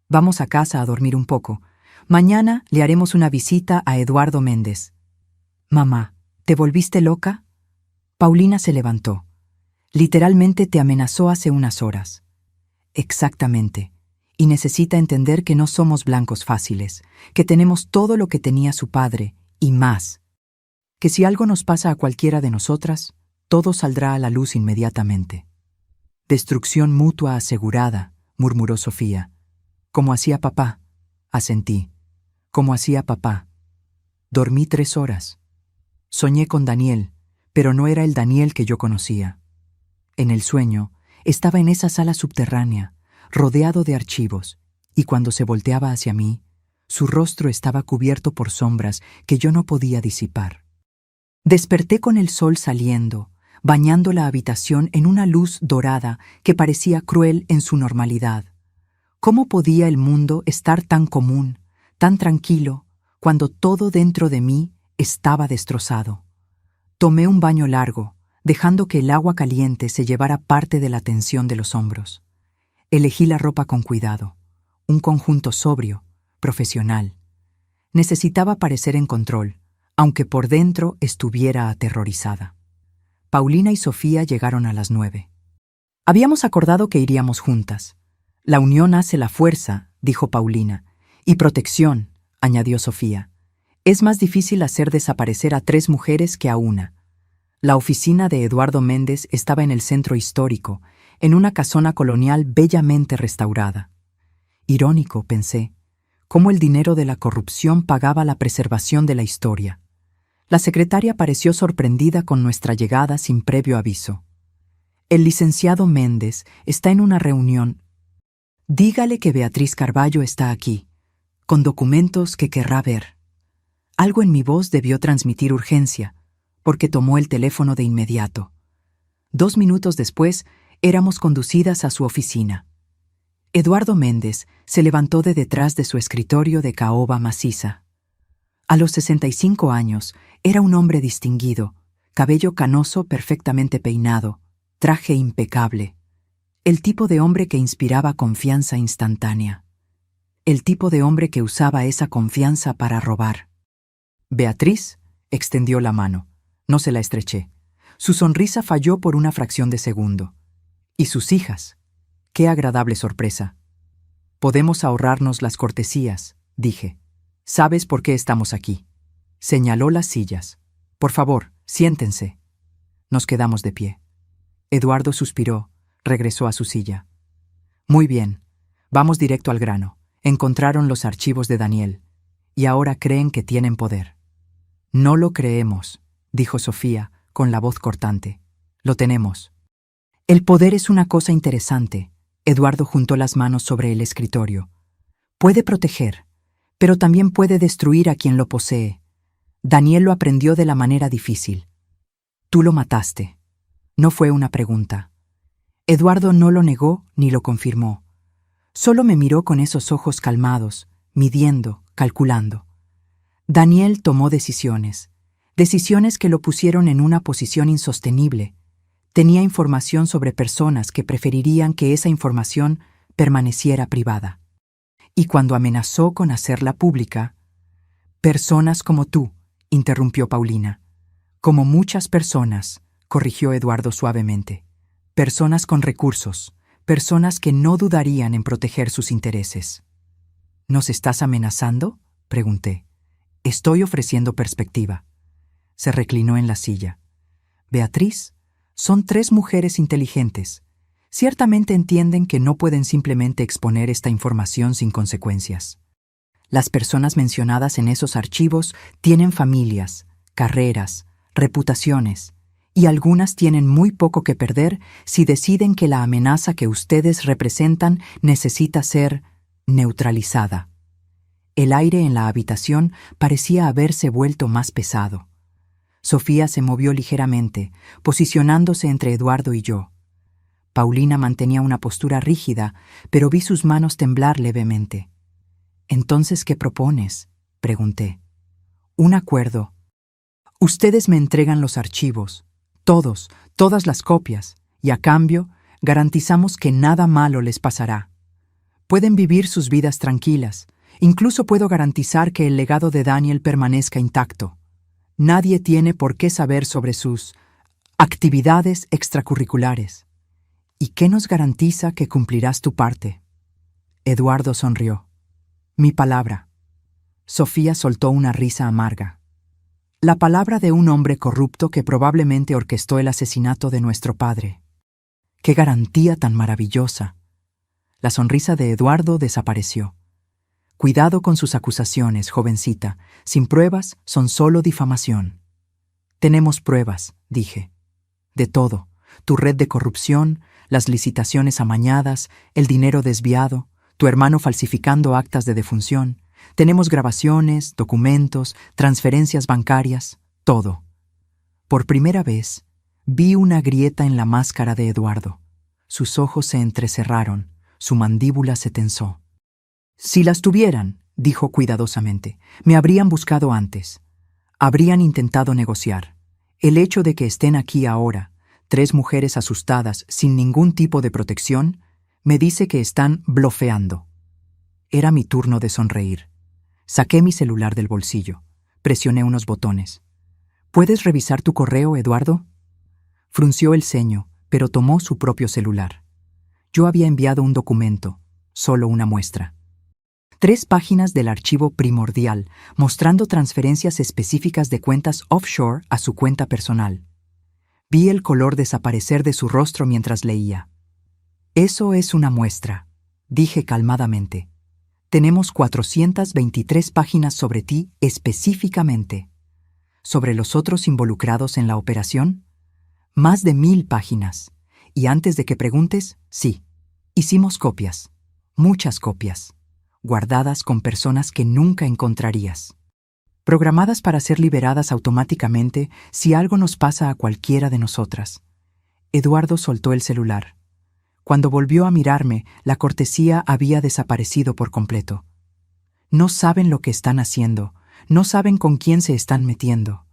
vamos a casa a dormir un poco. Mañana le haremos una visita a Eduardo Méndez. Mamá, ¿te volviste loca? Paulina se levantó. Literalmente te amenazó hace unas horas. Exactamente. Y necesita entender que no somos blancos fáciles, que tenemos todo lo que tenía su padre, y más. que si algo nos pasa a cualquiera de nosotras, todo saldrá a la luz inmediatamente. Destrucción mutua asegurada, murmuró Sofía. Como hacía papá, asentí. Como hacía papá. Dormí 3 horas. Soñé con Daniel, pero no era el Daniel que yo conocía. En el sueño, estaba en esa sala subterránea, rodeado de archivos, y cuando se volteaba hacia mí, su rostro estaba cubierto por sombras que yo no podía disipar. Desperté con el sol saliendo, bañando la habitación en una luz dorada que parecía cruel en su normalidad. ¿Cómo podía el mundo estar tan común, tan tranquilo, cuando todo dentro de mí estaba destrozado? Tomé un baño largo, dejando que el agua caliente se llevara parte de la tensión de los hombros. Elegí la ropa con cuidado, un conjunto sobrio, profesional. Necesitaba parecer en control, aunque por dentro estuviera aterrorizada. Paulina y Sofía llegaron a las 9. Habíamos acordado que iríamos juntas. La unión hace la fuerza, dijo Paulina. Y protección, añadió Sofía. Es más difícil hacer desaparecer a 3 mujeres que a una. La oficina de Eduardo Méndez estaba en el centro histórico, en una casona colonial bellamente restaurada. Irónico, pensé, cómo el dinero de la corrupción pagaba la preservación de la historia. La secretaria pareció sorprendida con nuestra llegada sin previo aviso. El licenciado Méndez está en una reunión. Dígale que Beatriz Carballo está aquí, con documentos que querrá ver. Algo en mi voz debió transmitir urgencia, porque tomó el teléfono de inmediato. 2 minutos después, éramos conducidas a su oficina. Eduardo Méndez se levantó de detrás de su escritorio de caoba maciza. A los 65 años, era un hombre distinguido, cabello canoso perfectamente peinado, traje impecable. El tipo de hombre que inspiraba confianza instantánea. El tipo de hombre que usaba esa confianza para robar. Beatriz extendió la mano. No se la estreché. Su sonrisa falló por una fracción de segundo. ¿Y sus hijas? ¡Qué agradable sorpresa! Podemos ahorrarnos las cortesías, dije. ¿Sabes por qué estamos aquí? Señaló las sillas. Por favor, siéntense. Nos quedamos de pie. Eduardo suspiró, regresó a su silla. Muy bien, vamos directo al grano. Encontraron los archivos de Daniel, y ahora creen que tienen poder. No lo creemos, dijo Sofía, con la voz cortante. Lo tenemos. El poder es una cosa interesante. Eduardo juntó las manos sobre el escritorio. Puede proteger, pero también puede destruir a quien lo posee. Daniel lo aprendió de la manera difícil. Tú lo mataste. No fue una pregunta. Eduardo no lo negó ni lo confirmó. Solo me miró con esos ojos calmados, midiendo, calculando. Daniel tomó decisiones que lo pusieron en una posición insostenible. Tenía información sobre personas que preferirían que esa información permaneciera privada. Y cuando amenazó con hacerla pública, personas como tú, interrumpió Paulina. Como muchas personas, corrigió Eduardo suavemente. Personas con recursos, personas que no dudarían en proteger sus intereses. ¿Nos estás amenazando?, pregunté. Estoy ofreciendo perspectiva. Se reclinó en la silla. Beatriz, son 3 mujeres inteligentes. Ciertamente entienden que no pueden simplemente exponer esta información sin consecuencias. Las personas mencionadas en esos archivos tienen familias, carreras, reputaciones, y algunas tienen muy poco que perder si deciden que la amenaza que ustedes representan necesita ser neutralizada. El aire en la habitación parecía haberse vuelto más pesado. Sofía se movió ligeramente, posicionándose entre Eduardo y yo. Paulina mantenía una postura rígida, pero vi sus manos temblar levemente. «¿Entonces qué propones?», pregunté. «Un acuerdo. Ustedes me entregan los archivos, todas las copias, y a cambio garantizamos que nada malo les pasará. Pueden vivir sus vidas tranquilas. Incluso puedo garantizar que el legado de Daniel permanezca intacto. Nadie tiene por qué saber sobre sus actividades extracurriculares. ¿Y qué nos garantiza que cumplirás tu parte?». Eduardo sonrió. «Mi palabra». Sofía soltó una risa amarga. La palabra de un hombre corrupto que probablemente orquestó el asesinato de nuestro padre. ¡Qué garantía tan maravillosa! La sonrisa de Eduardo desapareció. Cuidado con sus acusaciones, jovencita. Sin pruebas, son solo difamación. Tenemos pruebas, dije. De todo. Tu red de corrupción, las licitaciones amañadas, el dinero desviado, tu hermano falsificando actas de defunción. Tenemos grabaciones, documentos, transferencias bancarias, todo. Por primera vez, vi una grieta en la máscara de Eduardo. Sus ojos se entrecerraron, su mandíbula se tensó. Si las tuvieran, dijo cuidadosamente, me habrían buscado antes. Habrían intentado negociar. El hecho de que estén aquí ahora, 3 mujeres asustadas, sin ningún tipo de protección, me dice que están blofeando. Era mi turno de sonreír. Saqué mi celular del bolsillo. Presioné unos botones. ¿Puedes revisar tu correo, Eduardo? Frunció el ceño, pero tomó su propio celular. Yo había enviado un documento, solo una muestra. 3 páginas del archivo primordial, mostrando transferencias específicas de cuentas offshore a su cuenta personal. Vi el color desaparecer de su rostro mientras leía. Eso es una muestra, dije calmadamente. Tenemos 423 páginas sobre ti específicamente. ¿Sobre los otros involucrados en la operación? Más de 1000 páginas. Y antes de que preguntes, sí, hicimos copias. Muchas copias. Guardadas con personas que nunca encontrarías. Programadas para ser liberadas automáticamente si algo nos pasa a cualquiera de nosotras. Eduardo soltó el celular. Cuando volvió a mirarme, la cortesía había desaparecido por completo. No saben lo que están haciendo, no saben con quién se están metiendo.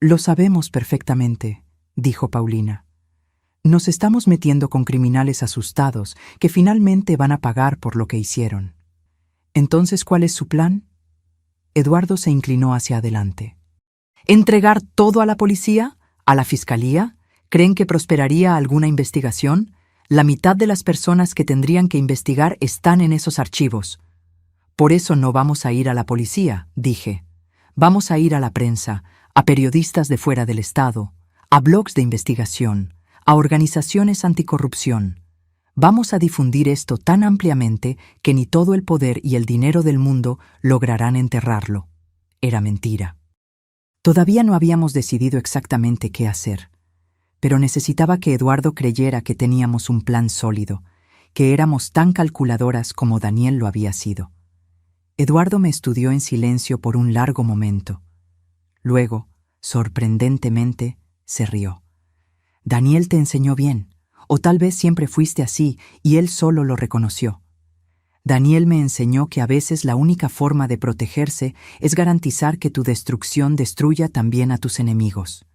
Lo sabemos perfectamente, dijo Paulina. Nos estamos metiendo con criminales asustados que finalmente van a pagar por lo que hicieron. Entonces, ¿cuál es su plan? Eduardo se inclinó hacia adelante. ¿Entregar todo a la policía? ¿A la fiscalía? ¿Creen que prosperaría alguna investigación? La mitad de las personas que tendrían que investigar están en esos archivos. Por eso no vamos a ir a la policía, dije. Vamos a ir a la prensa, a periodistas de fuera del Estado, a blogs de investigación, a organizaciones anticorrupción. Vamos a difundir esto tan ampliamente que ni todo el poder y el dinero del mundo lograrán enterrarlo. Era mentira. Todavía no habíamos decidido exactamente qué hacer, pero necesitaba que Eduardo creyera que teníamos un plan sólido, que éramos tan calculadoras como Daniel lo había sido. Eduardo me estudió en silencio por un largo momento. Luego, sorprendentemente, se rió. Daniel te enseñó bien. O tal vez siempre fuiste así y él solo lo reconoció. Daniel me enseñó que a veces la única forma de protegerse es garantizar que tu destrucción destruya también a tus enemigos.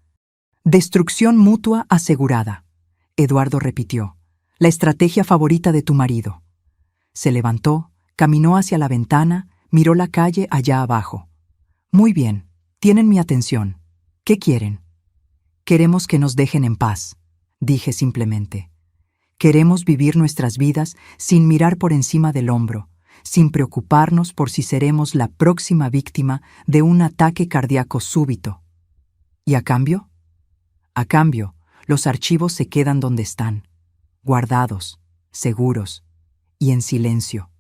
Destrucción mutua asegurada, Eduardo repitió, la estrategia favorita de tu marido. Se levantó, caminó hacia la ventana, miró la calle allá abajo. Muy bien, tienen mi atención. ¿Qué quieren? Queremos que nos dejen en paz. Dije simplemente. Queremos vivir nuestras vidas sin mirar por encima del hombro, sin preocuparnos por si seremos la próxima víctima de un ataque cardíaco súbito. ¿Y a cambio? A cambio, los archivos se quedan donde están, guardados, seguros y en silencio.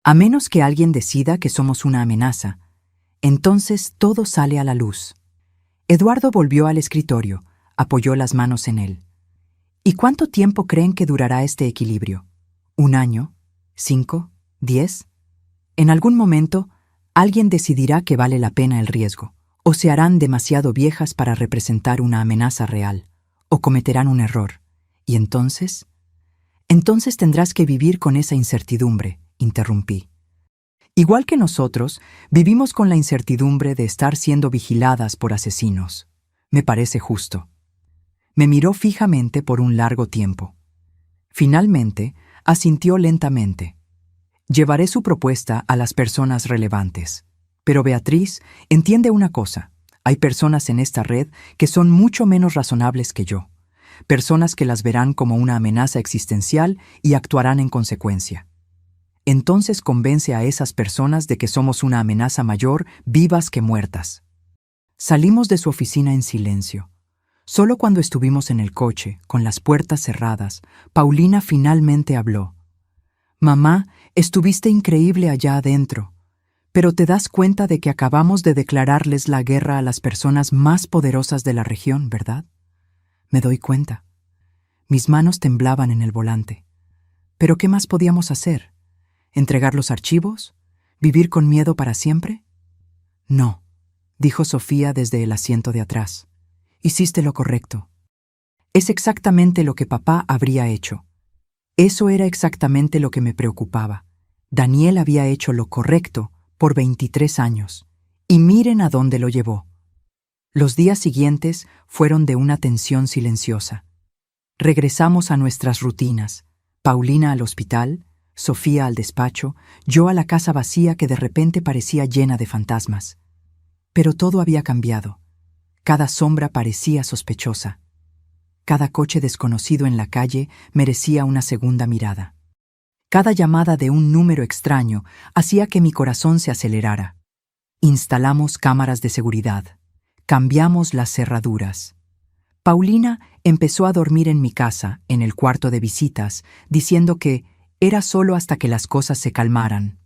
A menos que alguien decida que somos una amenaza, entonces todo sale a la luz. Eduardo volvió al escritorio, apoyó las manos en él. ¿Y cuánto tiempo creen que durará este equilibrio? ¿1 año? ¿5? ¿10? En algún momento, alguien decidirá que vale la pena el riesgo, o se harán demasiado viejas para representar una amenaza real, o cometerán un error. ¿Y entonces? Entonces tendrás que vivir con esa incertidumbre, interrumpí. Igual que nosotros, vivimos con la incertidumbre de estar siendo vigiladas por asesinos. Me parece justo. Me miró fijamente por un largo tiempo. Finalmente, asintió lentamente. Llevaré su propuesta a las personas relevantes. Pero Beatriz, entiende una cosa. Hay personas en esta red que son mucho menos razonables que yo. Personas que las verán como una amenaza existencial y actuarán en consecuencia. Entonces convence a esas personas de que somos una amenaza mayor, vivas que muertas. Salimos de su oficina en silencio. Solo cuando estuvimos en el coche, con las puertas cerradas, Paulina finalmente habló. «Mamá, estuviste increíble allá adentro, pero te das cuenta de que acabamos de declararles la guerra a las personas más poderosas de la región, ¿verdad?» Me doy cuenta. Mis manos temblaban en el volante. ¿Pero qué más podíamos hacer? ¿Entregar los archivos? ¿Vivir con miedo para siempre? No, dijo Sofía desde el asiento de atrás. Hiciste lo correcto. Es exactamente lo que papá habría hecho. Eso era exactamente lo que me preocupaba. Daniel había hecho lo correcto por 23 años. Y miren a dónde lo llevó. Los días siguientes fueron de una tensión silenciosa. Regresamos a nuestras rutinas. Paulina al hospital, Sofía al despacho, yo a la casa vacía que de repente parecía llena de fantasmas. Pero todo había cambiado. Cada sombra parecía sospechosa. Cada coche desconocido en la calle merecía una segunda mirada. Cada llamada de un número extraño hacía que mi corazón se acelerara. Instalamos cámaras de seguridad. Cambiamos las cerraduras. Paulina empezó a dormir en mi casa, en el cuarto de visitas, diciendo que era solo hasta que las cosas se calmaran.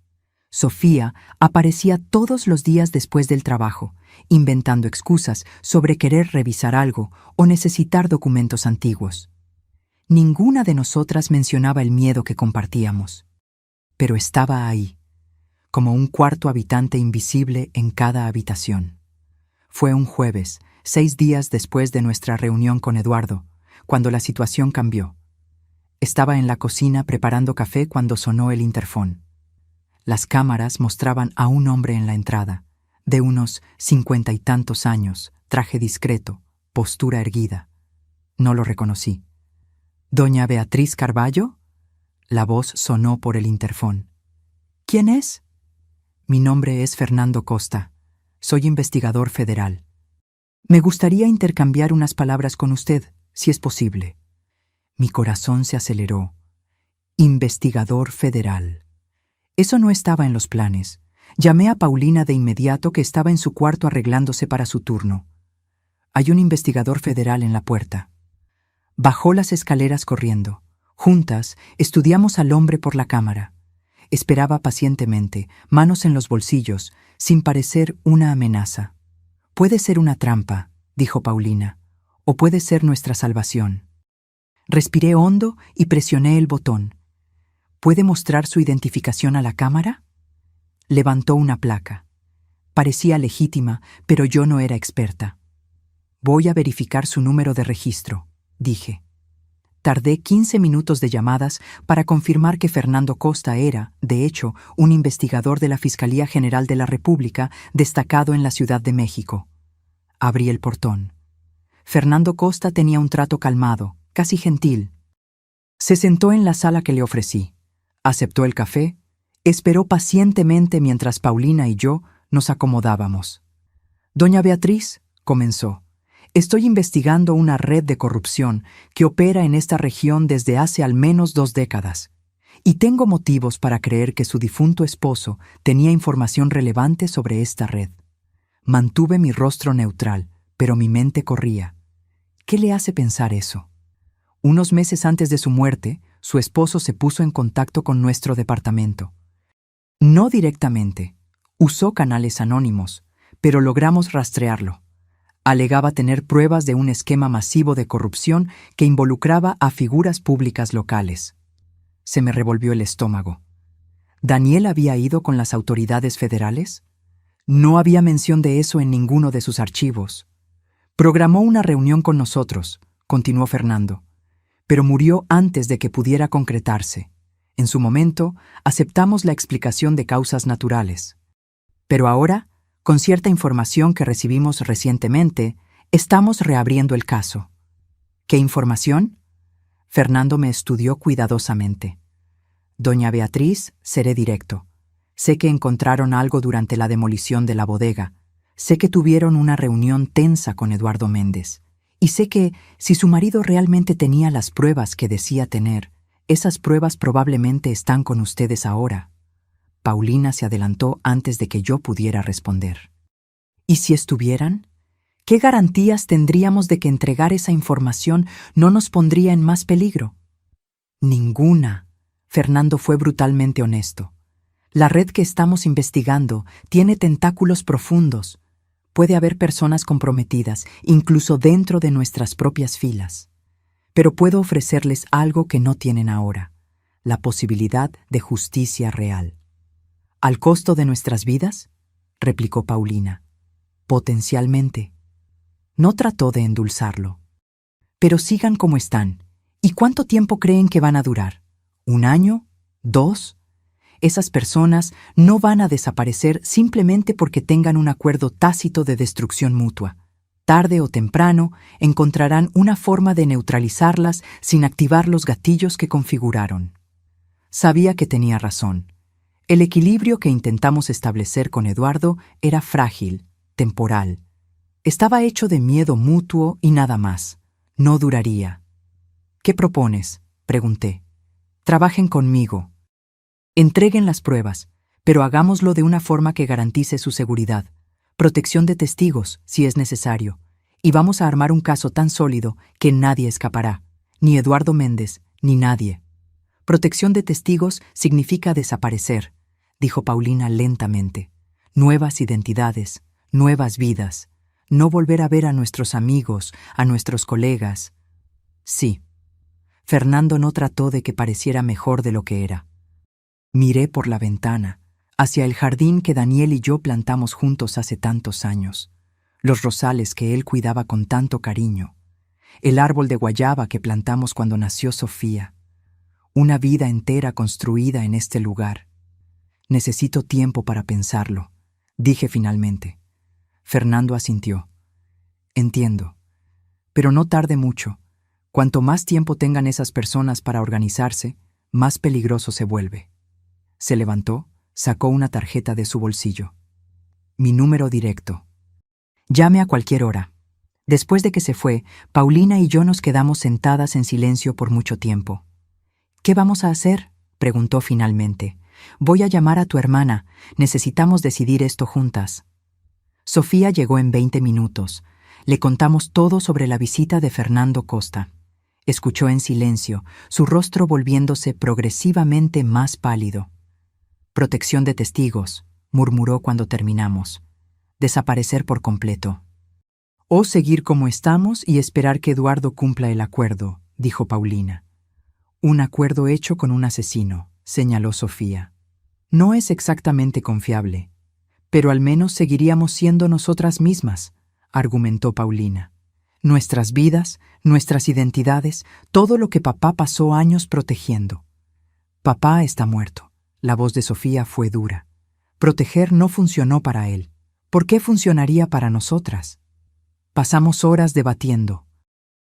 Sofía aparecía todos los días después del trabajo, inventando excusas sobre querer revisar algo o necesitar documentos antiguos. Ninguna de nosotras mencionaba el miedo que compartíamos, pero estaba ahí, como un cuarto habitante invisible en cada habitación. Fue un jueves, 6 días después de nuestra reunión con Eduardo, cuando la situación cambió. Estaba en la cocina preparando café cuando sonó el interfón. Las cámaras mostraban a un hombre en la entrada, de unos 50 y tantos años, traje discreto, postura erguida. No lo reconocí. «¿Doña Beatriz Carballo?» La voz sonó por el interfón. «¿Quién es?» «Mi nombre es Fernando Costa. Soy investigador federal. Me gustaría intercambiar unas palabras con usted, si es posible». Mi corazón se aceleró. Investigador federal. Eso no estaba en los planes. Llamé a Paulina de inmediato, que estaba en su cuarto arreglándose para su turno. «Hay un investigador federal en la puerta». Bajó las escaleras corriendo. Juntas estudiamos al hombre por la cámara. Esperaba pacientemente, manos en los bolsillos, sin parecer una amenaza. «Puede ser una trampa», dijo Paulina, «o puede ser nuestra salvación». Respiré hondo y presioné el botón. «¿Puede mostrar su identificación a la cámara?» Levantó una placa. Parecía legítima, pero yo no era experta. «Voy a verificar su número de registro», dije. Tardé 15 minutos de llamadas para confirmar que Fernando Costa era, de hecho, un investigador de la Fiscalía General de la República destacado en la Ciudad de México. Abrí el portón. Fernando Costa tenía un trato calmado, casi gentil. Se sentó en la sala que le ofrecí. Aceptó el café, esperó pacientemente mientras Paulina y yo nos acomodábamos. «Doña Beatriz», comenzó, «estoy investigando una red de corrupción que opera en esta región desde hace al menos 2 décadas, y tengo motivos para creer que su difunto esposo tenía información relevante sobre esta red». Mantuve mi rostro neutral, pero mi mente corría. ¿Qué le hace pensar eso? Unos meses antes de su muerte, su esposo se puso en contacto con nuestro departamento. No directamente. Usó canales anónimos, pero logramos rastrearlo. Alegaba tener pruebas de un esquema masivo de corrupción que involucraba a figuras públicas locales. Se me revolvió el estómago. ¿Daniel había ido con las autoridades federales? No había mención de eso en ninguno de sus archivos. Programó una reunión con nosotros, continuó Fernando, pero murió antes de que pudiera concretarse. En su momento, aceptamos la explicación de causas naturales. Pero ahora, con cierta información que recibimos recientemente, estamos reabriendo el caso. ¿Qué información? Fernando me estudió cuidadosamente. Doña Beatriz, seré directo. Sé que encontraron algo durante la demolición de la bodega. Sé que tuvieron una reunión tensa con Eduardo Méndez. Y sé que, si su marido realmente tenía las pruebas que decía tener, esas pruebas probablemente están con ustedes ahora. Paulina se adelantó antes de que yo pudiera responder. ¿Y si estuvieran? ¿Qué garantías tendríamos de que entregar esa información no nos pondría en más peligro? Ninguna. Fernando fue brutalmente honesto. La red que estamos investigando tiene tentáculos profundos. Puede haber personas comprometidas, incluso dentro de nuestras propias filas. Pero puedo ofrecerles algo que no tienen ahora: la posibilidad de justicia real. ¿Al costo de nuestras vidas?, replicó Paulina. Potencialmente. No trató de endulzarlo. Pero sigan como están. ¿Y cuánto tiempo creen que van a durar? ¿1 año? ¿2? Esas personas no van a desaparecer simplemente porque tengan un acuerdo tácito de destrucción mutua. Tarde o temprano encontrarán una forma de neutralizarlas sin activar los gatillos que configuraron. Sabía que tenía razón. El equilibrio que intentamos establecer con Eduardo era frágil, temporal. Estaba hecho de miedo mutuo y nada más. No duraría. ¿Qué propones?, pregunté. Trabajen conmigo. Entreguen las pruebas, pero hagámoslo de una forma que garantice su seguridad. Protección de testigos, si es necesario. Y vamos a armar un caso tan sólido que nadie escapará. Ni Eduardo Méndez, ni nadie. Protección de testigos significa desaparecer, dijo Paulina lentamente. Nuevas identidades, nuevas vidas. No volver a ver a nuestros amigos, a nuestros colegas. Sí. Fernando no trató de que pareciera mejor de lo que era. Miré por la ventana, hacia el jardín que Daniel y yo plantamos juntos hace tantos años, los rosales que él cuidaba con tanto cariño, el árbol de guayaba que plantamos cuando nació Sofía. Una vida entera construida en este lugar. Necesito tiempo para pensarlo, dije finalmente. Fernando asintió. Entiendo. Pero no tarde mucho. Cuanto más tiempo tengan esas personas para organizarse, más peligroso se vuelve. Se levantó, sacó una tarjeta de su bolsillo. Mi número directo. Llame a cualquier hora. Después de que se fue, Paulina y yo nos quedamos sentadas en silencio por mucho tiempo. ¿Qué vamos a hacer?, preguntó finalmente. Voy a llamar a tu hermana. Necesitamos decidir esto juntas. Sofía llegó en 20 minutos. Le contamos todo sobre la visita de Fernando Costa. Escuchó en silencio, su rostro volviéndose progresivamente más pálido. Protección de testigos, murmuró cuando terminamos. Desaparecer por completo. O seguir como estamos y esperar que Eduardo cumpla el acuerdo, dijo Paulina. Un acuerdo hecho con un asesino, señaló Sofía. No es exactamente confiable, pero al menos seguiríamos siendo nosotras mismas, argumentó Paulina. Nuestras vidas, nuestras identidades, todo lo que papá pasó años protegiendo. Papá está muerto. La voz de Sofía fue dura. Proteger no funcionó para él. ¿Por qué funcionaría para nosotras? Pasamos horas debatiendo.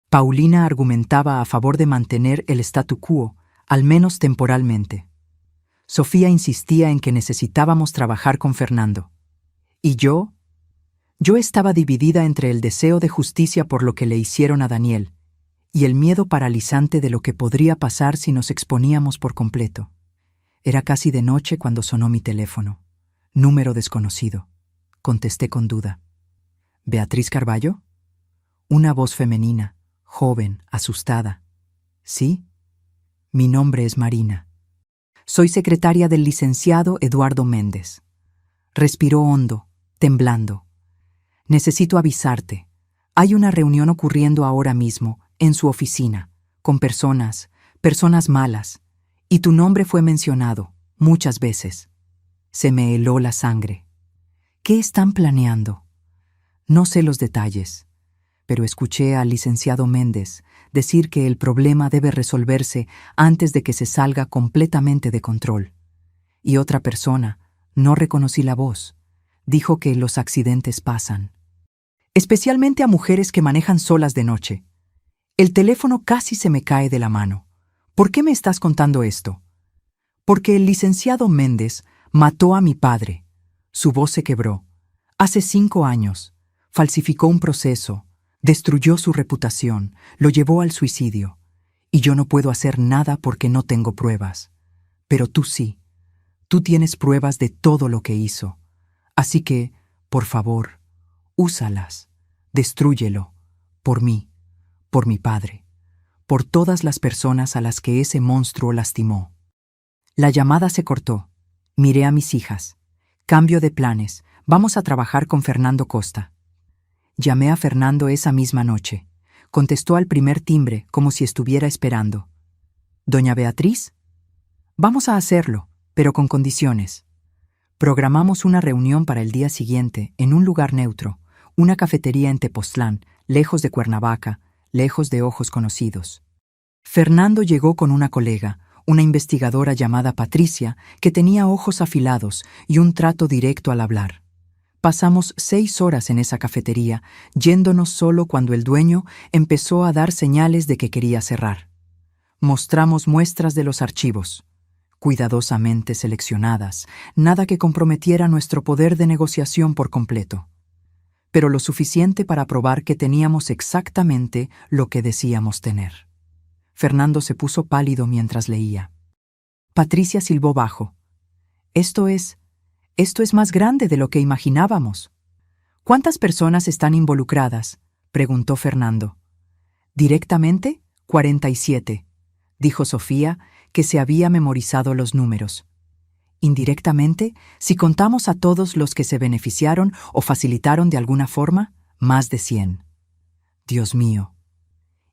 Paulina argumentaba a favor de mantener el statu quo, al menos temporalmente. Sofía insistía en que necesitábamos trabajar con Fernando. ¿Y yo? Yo estaba dividida entre el deseo de justicia por lo que le hicieron a Daniel y el miedo paralizante de lo que podría pasar si nos exponíamos por completo. Era casi de noche cuando sonó mi teléfono. Número desconocido. Contesté con duda. ¿Beatriz Carballo? Una voz femenina, joven, asustada. ¿Sí? Mi nombre es Marina. Soy secretaria del licenciado Eduardo Méndez. Respiró hondo, temblando. Necesito avisarte. Hay una reunión ocurriendo ahora mismo, en su oficina, con personas malas, y tu nombre fue mencionado, muchas veces. Se me heló la sangre. ¿Qué están planeando? No sé los detalles, pero escuché al licenciado Méndez decir que el problema debe resolverse antes de que se salga completamente de control. Y otra persona, no reconocí la voz, dijo que los accidentes pasan. Especialmente a mujeres que manejan solas de noche. El teléfono casi se me cae de la mano. ¿Por qué me estás contando esto? Porque el licenciado Méndez mató a mi padre. Su voz se quebró. Hace 5 años. Falsificó un proceso. Destruyó su reputación. Lo llevó al suicidio. Y yo no puedo hacer nada porque no tengo pruebas. Pero tú sí. Tú tienes pruebas de todo lo que hizo. Así que, por favor, úsalas. Destrúyelo, por mí, por mi padre, por todas las personas a las que ese monstruo lastimó. La llamada se cortó. Miré a mis hijas. Cambio de planes. Vamos a trabajar con Fernando Costa. Llamé a Fernando esa misma noche. Contestó al primer timbre, como si estuviera esperando. ¿Doña Beatriz? Vamos a hacerlo, pero con condiciones. Programamos una reunión para el día siguiente, en un lugar neutro, una cafetería en Tepoztlán, lejos de Cuernavaca, lejos de ojos conocidos. Fernando llegó con una colega, una investigadora llamada Patricia, que tenía ojos afilados y un trato directo al hablar. Pasamos 6 horas en esa cafetería, yéndonos solo cuando el dueño empezó a dar señales de que quería cerrar. Mostramos muestras de los archivos, cuidadosamente seleccionadas, nada que comprometiera nuestro poder de negociación por completo, pero lo suficiente para probar que teníamos exactamente lo que decíamos tener. Fernando se puso pálido mientras leía. Patricia silbó bajo. Esto es más grande de lo que imaginábamos. ¿Cuántas personas están involucradas?, preguntó Fernando. Directamente, 47, dijo Sofía, que se había memorizado los números. Indirectamente, si contamos a todos los que se beneficiaron o facilitaron de alguna forma, más de 100. Dios mío.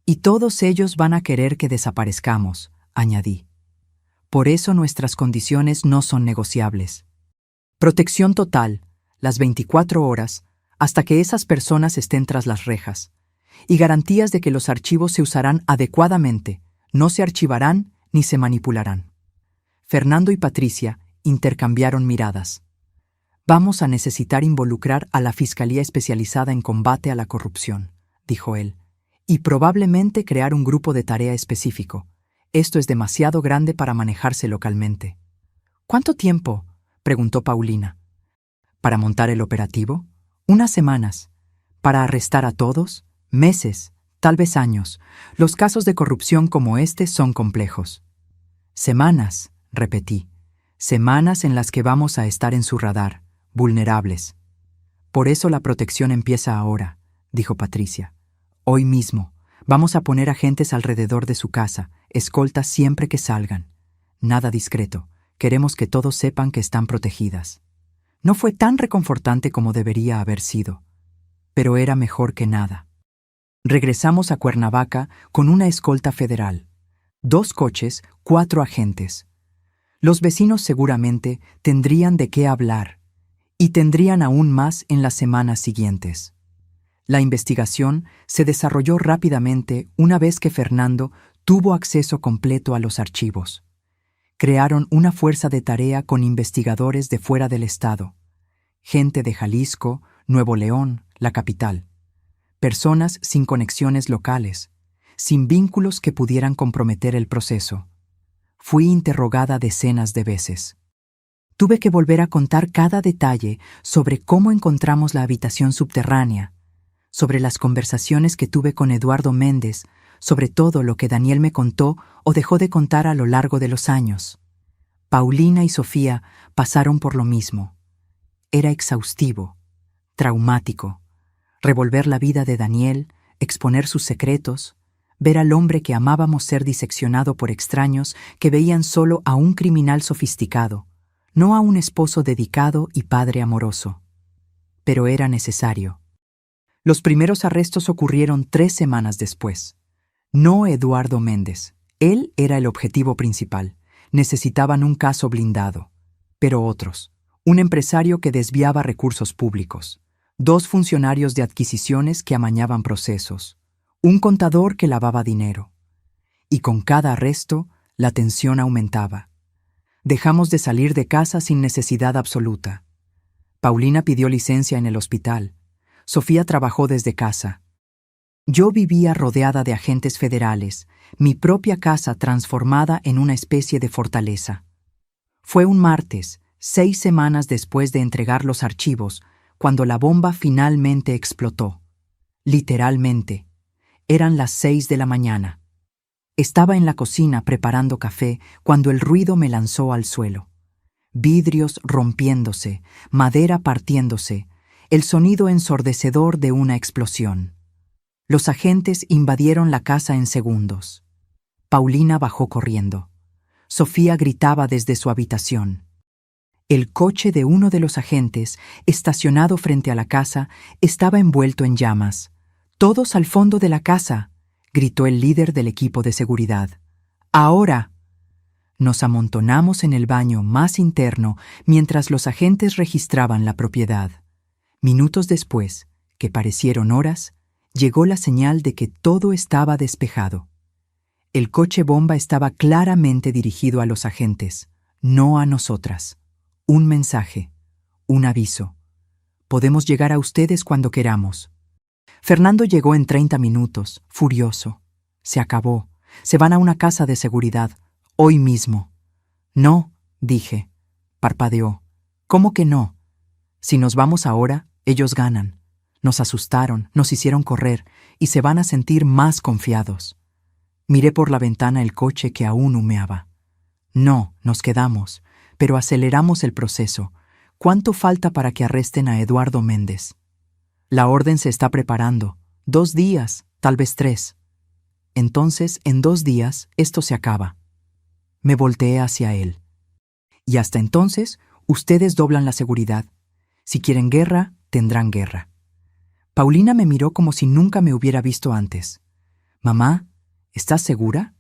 Y todos ellos van a querer que desaparezcamos, añadí. Por eso nuestras condiciones no son negociables. Protección total, las 24 horas, hasta que esas personas estén tras las rejas. Y garantías de que los archivos se usarán adecuadamente, no se archivarán ni se manipularán. Fernando y Patricia intercambiaron miradas. Vamos a necesitar involucrar a la Fiscalía Especializada en Combate a la Corrupción, dijo él, y probablemente crear un grupo de tarea específico. Esto es demasiado grande para manejarse localmente. ¿Cuánto tiempo?, preguntó Paulina. ¿Para montar el operativo? Unas semanas. ¿Para arrestar a todos? Meses, tal vez años. Los casos de corrupción como este son complejos. Semanas, repetí. Semanas en las que vamos a estar en su radar, vulnerables. Por eso la protección empieza ahora, dijo Patricia. Hoy mismo. Vamos a poner agentes alrededor de su casa, escoltas siempre que salgan. Nada discreto. Queremos que todos sepan que están protegidas. No fue tan reconfortante como debería haber sido, pero era mejor que nada. Regresamos a Cuernavaca con una escolta federal. 2 coches, 4 agentes. Los vecinos seguramente tendrían de qué hablar, y tendrían aún más en las semanas siguientes. La investigación se desarrolló rápidamente una vez que Fernando tuvo acceso completo a los archivos. Crearon una fuerza de tarea con investigadores de fuera del estado, gente de Jalisco, Nuevo León, la capital, personas sin conexiones locales, sin vínculos que pudieran comprometer el proceso. Fui interrogada decenas de veces. Tuve que volver a contar cada detalle sobre cómo encontramos la habitación subterránea, sobre las conversaciones que tuve con Eduardo Méndez, sobre todo lo que Daniel me contó o dejó de contar a lo largo de los años. Paulina y Sofía pasaron por lo mismo. Era exhaustivo, traumático, revolver la vida de Daniel, exponer sus secretos, ver al hombre que amábamos ser diseccionado por extraños que veían solo a un criminal sofisticado, no a un esposo dedicado y padre amoroso. Pero era necesario. Los primeros arrestos ocurrieron 3 semanas después. No Eduardo Méndez. Él era el objetivo principal. Necesitaban un caso blindado. Pero otros. Un empresario que desviaba recursos públicos. 2 funcionarios de adquisiciones que amañaban procesos. Un contador que lavaba dinero. Y con cada arresto, la tensión aumentaba. Dejamos de salir de casa sin necesidad absoluta. Paulina pidió licencia en el hospital. Sofía trabajó desde casa. Yo vivía rodeada de agentes federales, mi propia casa transformada en una especie de fortaleza. Fue un martes, 6 semanas después de entregar los archivos, cuando la bomba finalmente explotó. Literalmente. Eran las 6 de la mañana. Estaba en la cocina preparando café cuando el ruido me lanzó al suelo. Vidrios rompiéndose, madera partiéndose, el sonido ensordecedor de una explosión. Los agentes invadieron la casa en segundos. Paulina bajó corriendo. Sofía gritaba desde su habitación. El coche de uno de los agentes, estacionado frente a la casa, estaba envuelto en llamas. «¡Todos al fondo de la casa!», gritó el líder del equipo de seguridad. «¡Ahora!». Nos amontonamos en el baño más interno mientras los agentes registraban la propiedad. Minutos después, que parecieron horas, llegó la señal de que todo estaba despejado. El coche bomba estaba claramente dirigido a los agentes, no a nosotras. Un mensaje, un aviso. Podemos llegar a ustedes cuando queramos. Fernando llegó en 30 minutos, furioso. Se acabó. Se van a una casa de seguridad, hoy mismo. No, dije. Parpadeó. ¿Cómo que no? Si nos vamos ahora, ellos ganan. Nos asustaron, nos hicieron correr y se van a sentir más confiados. Miré por la ventana el coche que aún humeaba. No, nos quedamos, pero aceleramos el proceso. ¿Cuánto falta para que arresten a Eduardo Méndez? La orden se está preparando. 2 días, tal vez 3. Entonces, en 2 días, esto se acaba. Me volteé hacia él. Y hasta entonces, ustedes doblan la seguridad. Si quieren guerra, tendrán guerra. Paulina me miró como si nunca me hubiera visto antes. «Mamá, ¿estás segura?».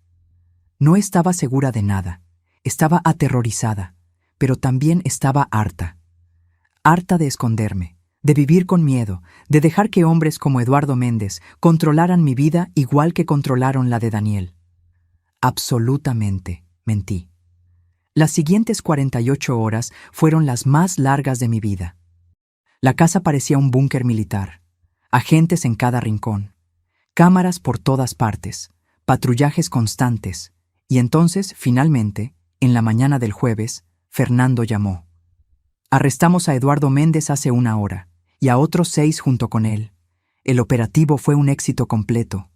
No estaba segura de nada. Estaba aterrorizada, pero también estaba harta. Harta de esconderme, de vivir con miedo, de dejar que hombres como Eduardo Méndez controlaran mi vida igual que controlaron la de Daniel. Absolutamente, mentí. Las siguientes 48 horas fueron las más largas de mi vida. La casa parecía un búnker militar. Agentes en cada rincón. Cámaras por todas partes. Patrullajes constantes. Y entonces, finalmente, en la mañana del jueves, Fernando llamó. Arrestamos a Eduardo Méndez hace 1 hora, y a otros 6 junto con él. El operativo fue un éxito completo.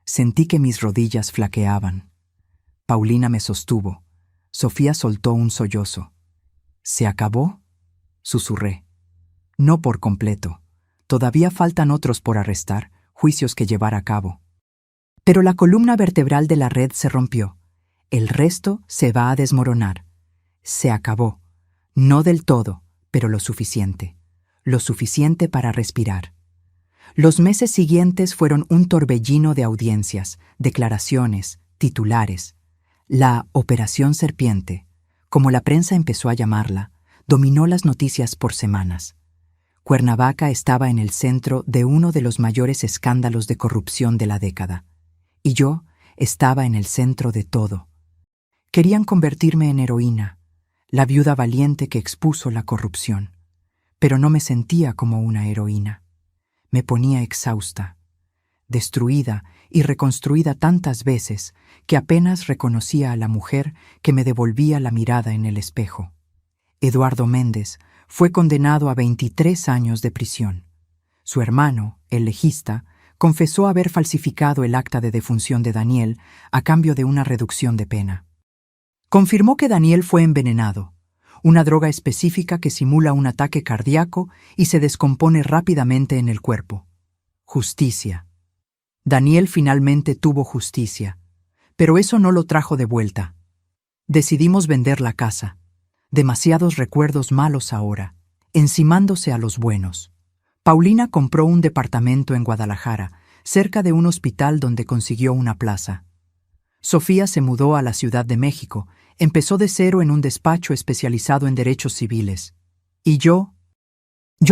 Sentí que mis rodillas flaqueaban. Paulina me sostuvo. Sofía soltó un sollozo. ¿Se acabó?, susurré. No por completo. Todavía faltan otros por arrestar, juicios que llevar a cabo. Pero la columna vertebral de la red se rompió. El resto se va a desmoronar. Se acabó. No del todo, pero lo suficiente. Lo suficiente para respirar. Los meses siguientes fueron un torbellino de audiencias, declaraciones, titulares. La Operación Serpiente, como la prensa empezó a llamarla, dominó las noticias por semanas. Cuernavaca estaba en el centro de uno de los mayores escándalos de corrupción de la década. Y yo estaba en el centro de todo. Querían convertirme en heroína, la viuda valiente que expuso la corrupción. Pero no me sentía como una heroína. Me ponía exhausta, destruida y reconstruida tantas veces que apenas reconocía a la mujer que me devolvía la mirada en el espejo. Eduardo Méndez fue condenado a 23 años de prisión. Su hermano, el legista, confesó haber falsificado el acta de defunción de Daniel a cambio de una reducción de pena. Confirmó que Daniel fue envenenado, una droga específica que simula un ataque cardíaco y se descompone rápidamente en el cuerpo. Justicia. Daniel finalmente tuvo justicia, pero eso no lo trajo de vuelta. Decidimos vender la casa. Demasiados recuerdos malos ahora, encimándose a los buenos. Paulina compró un departamento en Guadalajara, cerca de un hospital donde consiguió una plaza. Sofía se mudó a la Ciudad de México, empezó de cero en un despacho especializado en derechos civiles. Y yo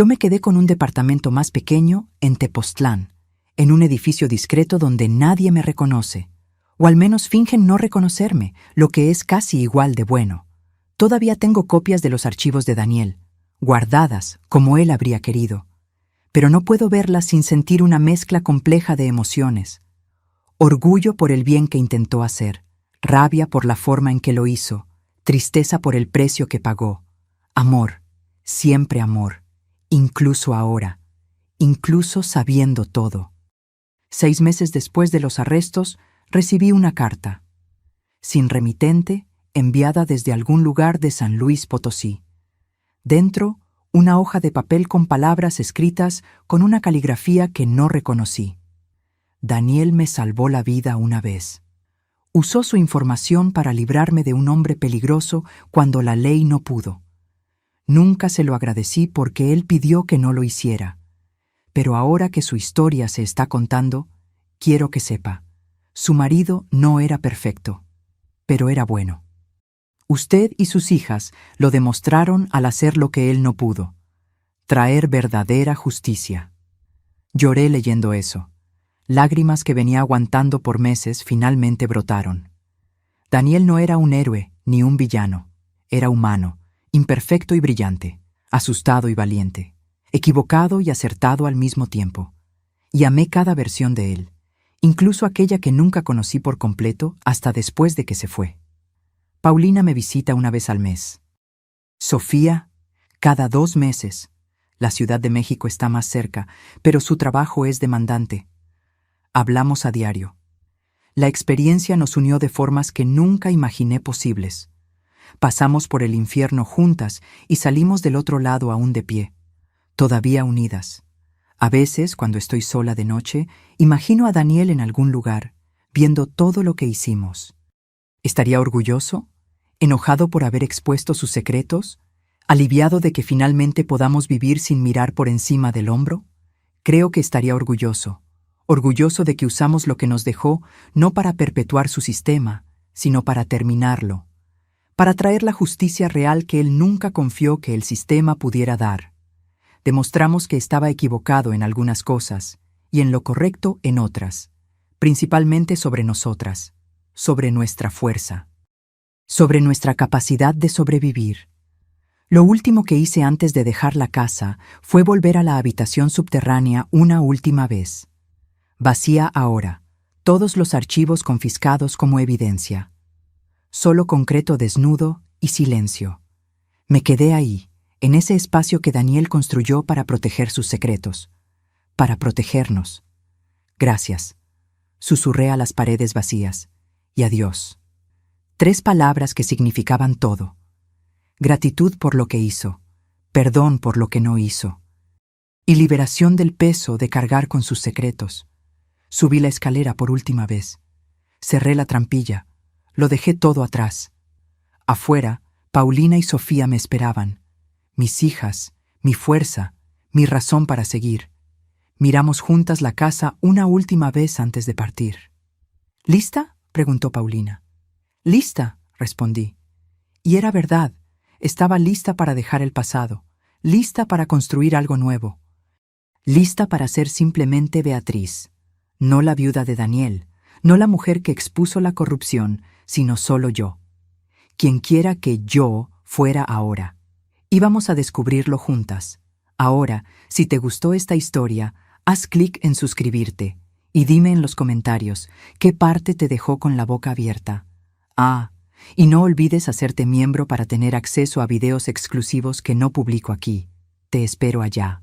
me quedé con un departamento más pequeño en Tepoztlán, en un edificio discreto donde nadie me reconoce, o al menos fingen no reconocerme, lo que es casi igual de bueno. Todavía tengo copias de los archivos de Daniel, guardadas como él habría querido, pero no puedo verlas sin sentir una mezcla compleja de emociones. Orgullo por el bien que intentó hacer, rabia por la forma en que lo hizo, tristeza por el precio que pagó, amor, siempre amor, incluso ahora, incluso sabiendo todo. 6 meses después de los arrestos, recibí una carta, sin remitente, enviada desde algún lugar de San Luis Potosí. Dentro, una hoja de papel con palabras escritas con una caligrafía que no reconocí. Daniel me salvó la vida una vez. Usó su información para librarme de un hombre peligroso cuando la ley no pudo. Nunca se lo agradecí porque él pidió que no lo hiciera. Pero ahora que su historia se está contando, quiero que sepa, su marido no era perfecto, pero era bueno. Usted y sus hijas lo demostraron al hacer lo que él no pudo, traer verdadera justicia. Lloré leyendo eso. Lágrimas que venía aguantando por meses finalmente brotaron. Daniel no era un héroe ni un villano. Era humano, imperfecto y brillante, asustado y valiente, equivocado y acertado al mismo tiempo. Y amé cada versión de él, incluso aquella que nunca conocí por completo hasta después de que se fue. Paulina me visita una vez al mes. Sofía, cada 2 meses. La Ciudad de México está más cerca, pero su trabajo es demandante. Hablamos a diario. La experiencia nos unió de formas que nunca imaginé posibles. Pasamos por el infierno juntas y salimos del otro lado aún de pie, todavía unidas. A veces, cuando estoy sola de noche, imagino a Daniel en algún lugar, viendo todo lo que hicimos. ¿Estaría orgulloso? ¿Enojado por haber expuesto sus secretos? ¿Aliviado de que finalmente podamos vivir sin mirar por encima del hombro? Creo que estaría orgulloso. Orgulloso de que usamos lo que nos dejó no para perpetuar su sistema, sino para terminarlo, para traer la justicia real que él nunca confió que el sistema pudiera dar. Demostramos que estaba equivocado en algunas cosas y en lo correcto en otras, principalmente sobre nosotras, sobre nuestra fuerza, sobre nuestra capacidad de sobrevivir. Lo último que hice antes de dejar la casa fue volver a la habitación subterránea una última vez. Vacía ahora, todos los archivos confiscados como evidencia. Solo concreto desnudo y silencio. Me quedé ahí, en ese espacio que Daniel construyó para proteger sus secretos, para protegernos. Gracias, susurré a las paredes vacías, y adiós. 3 palabras que significaban todo. Gratitud por lo que hizo, perdón por lo que no hizo, y liberación del peso de cargar con sus secretos. Subí la escalera por última vez. Cerré la trampilla. Lo dejé todo atrás. Afuera, Paulina y Sofía me esperaban. Mis hijas, mi fuerza, mi razón para seguir. Miramos juntas la casa una última vez antes de partir. ¿Lista?, preguntó Paulina. «Lista», respondí. Y era verdad. Estaba lista para dejar el pasado, lista para construir algo nuevo. Lista para ser simplemente Beatriz. No la viuda de Daniel, no la mujer que expuso la corrupción, sino solo yo. Quien quiera que yo fuera ahora. Íbamos a descubrirlo juntas. Ahora, si te gustó esta historia, haz clic en suscribirte y dime en los comentarios qué parte te dejó con la boca abierta. Y no olvides hacerte miembro para tener acceso a videos exclusivos que no publico aquí. Te espero allá.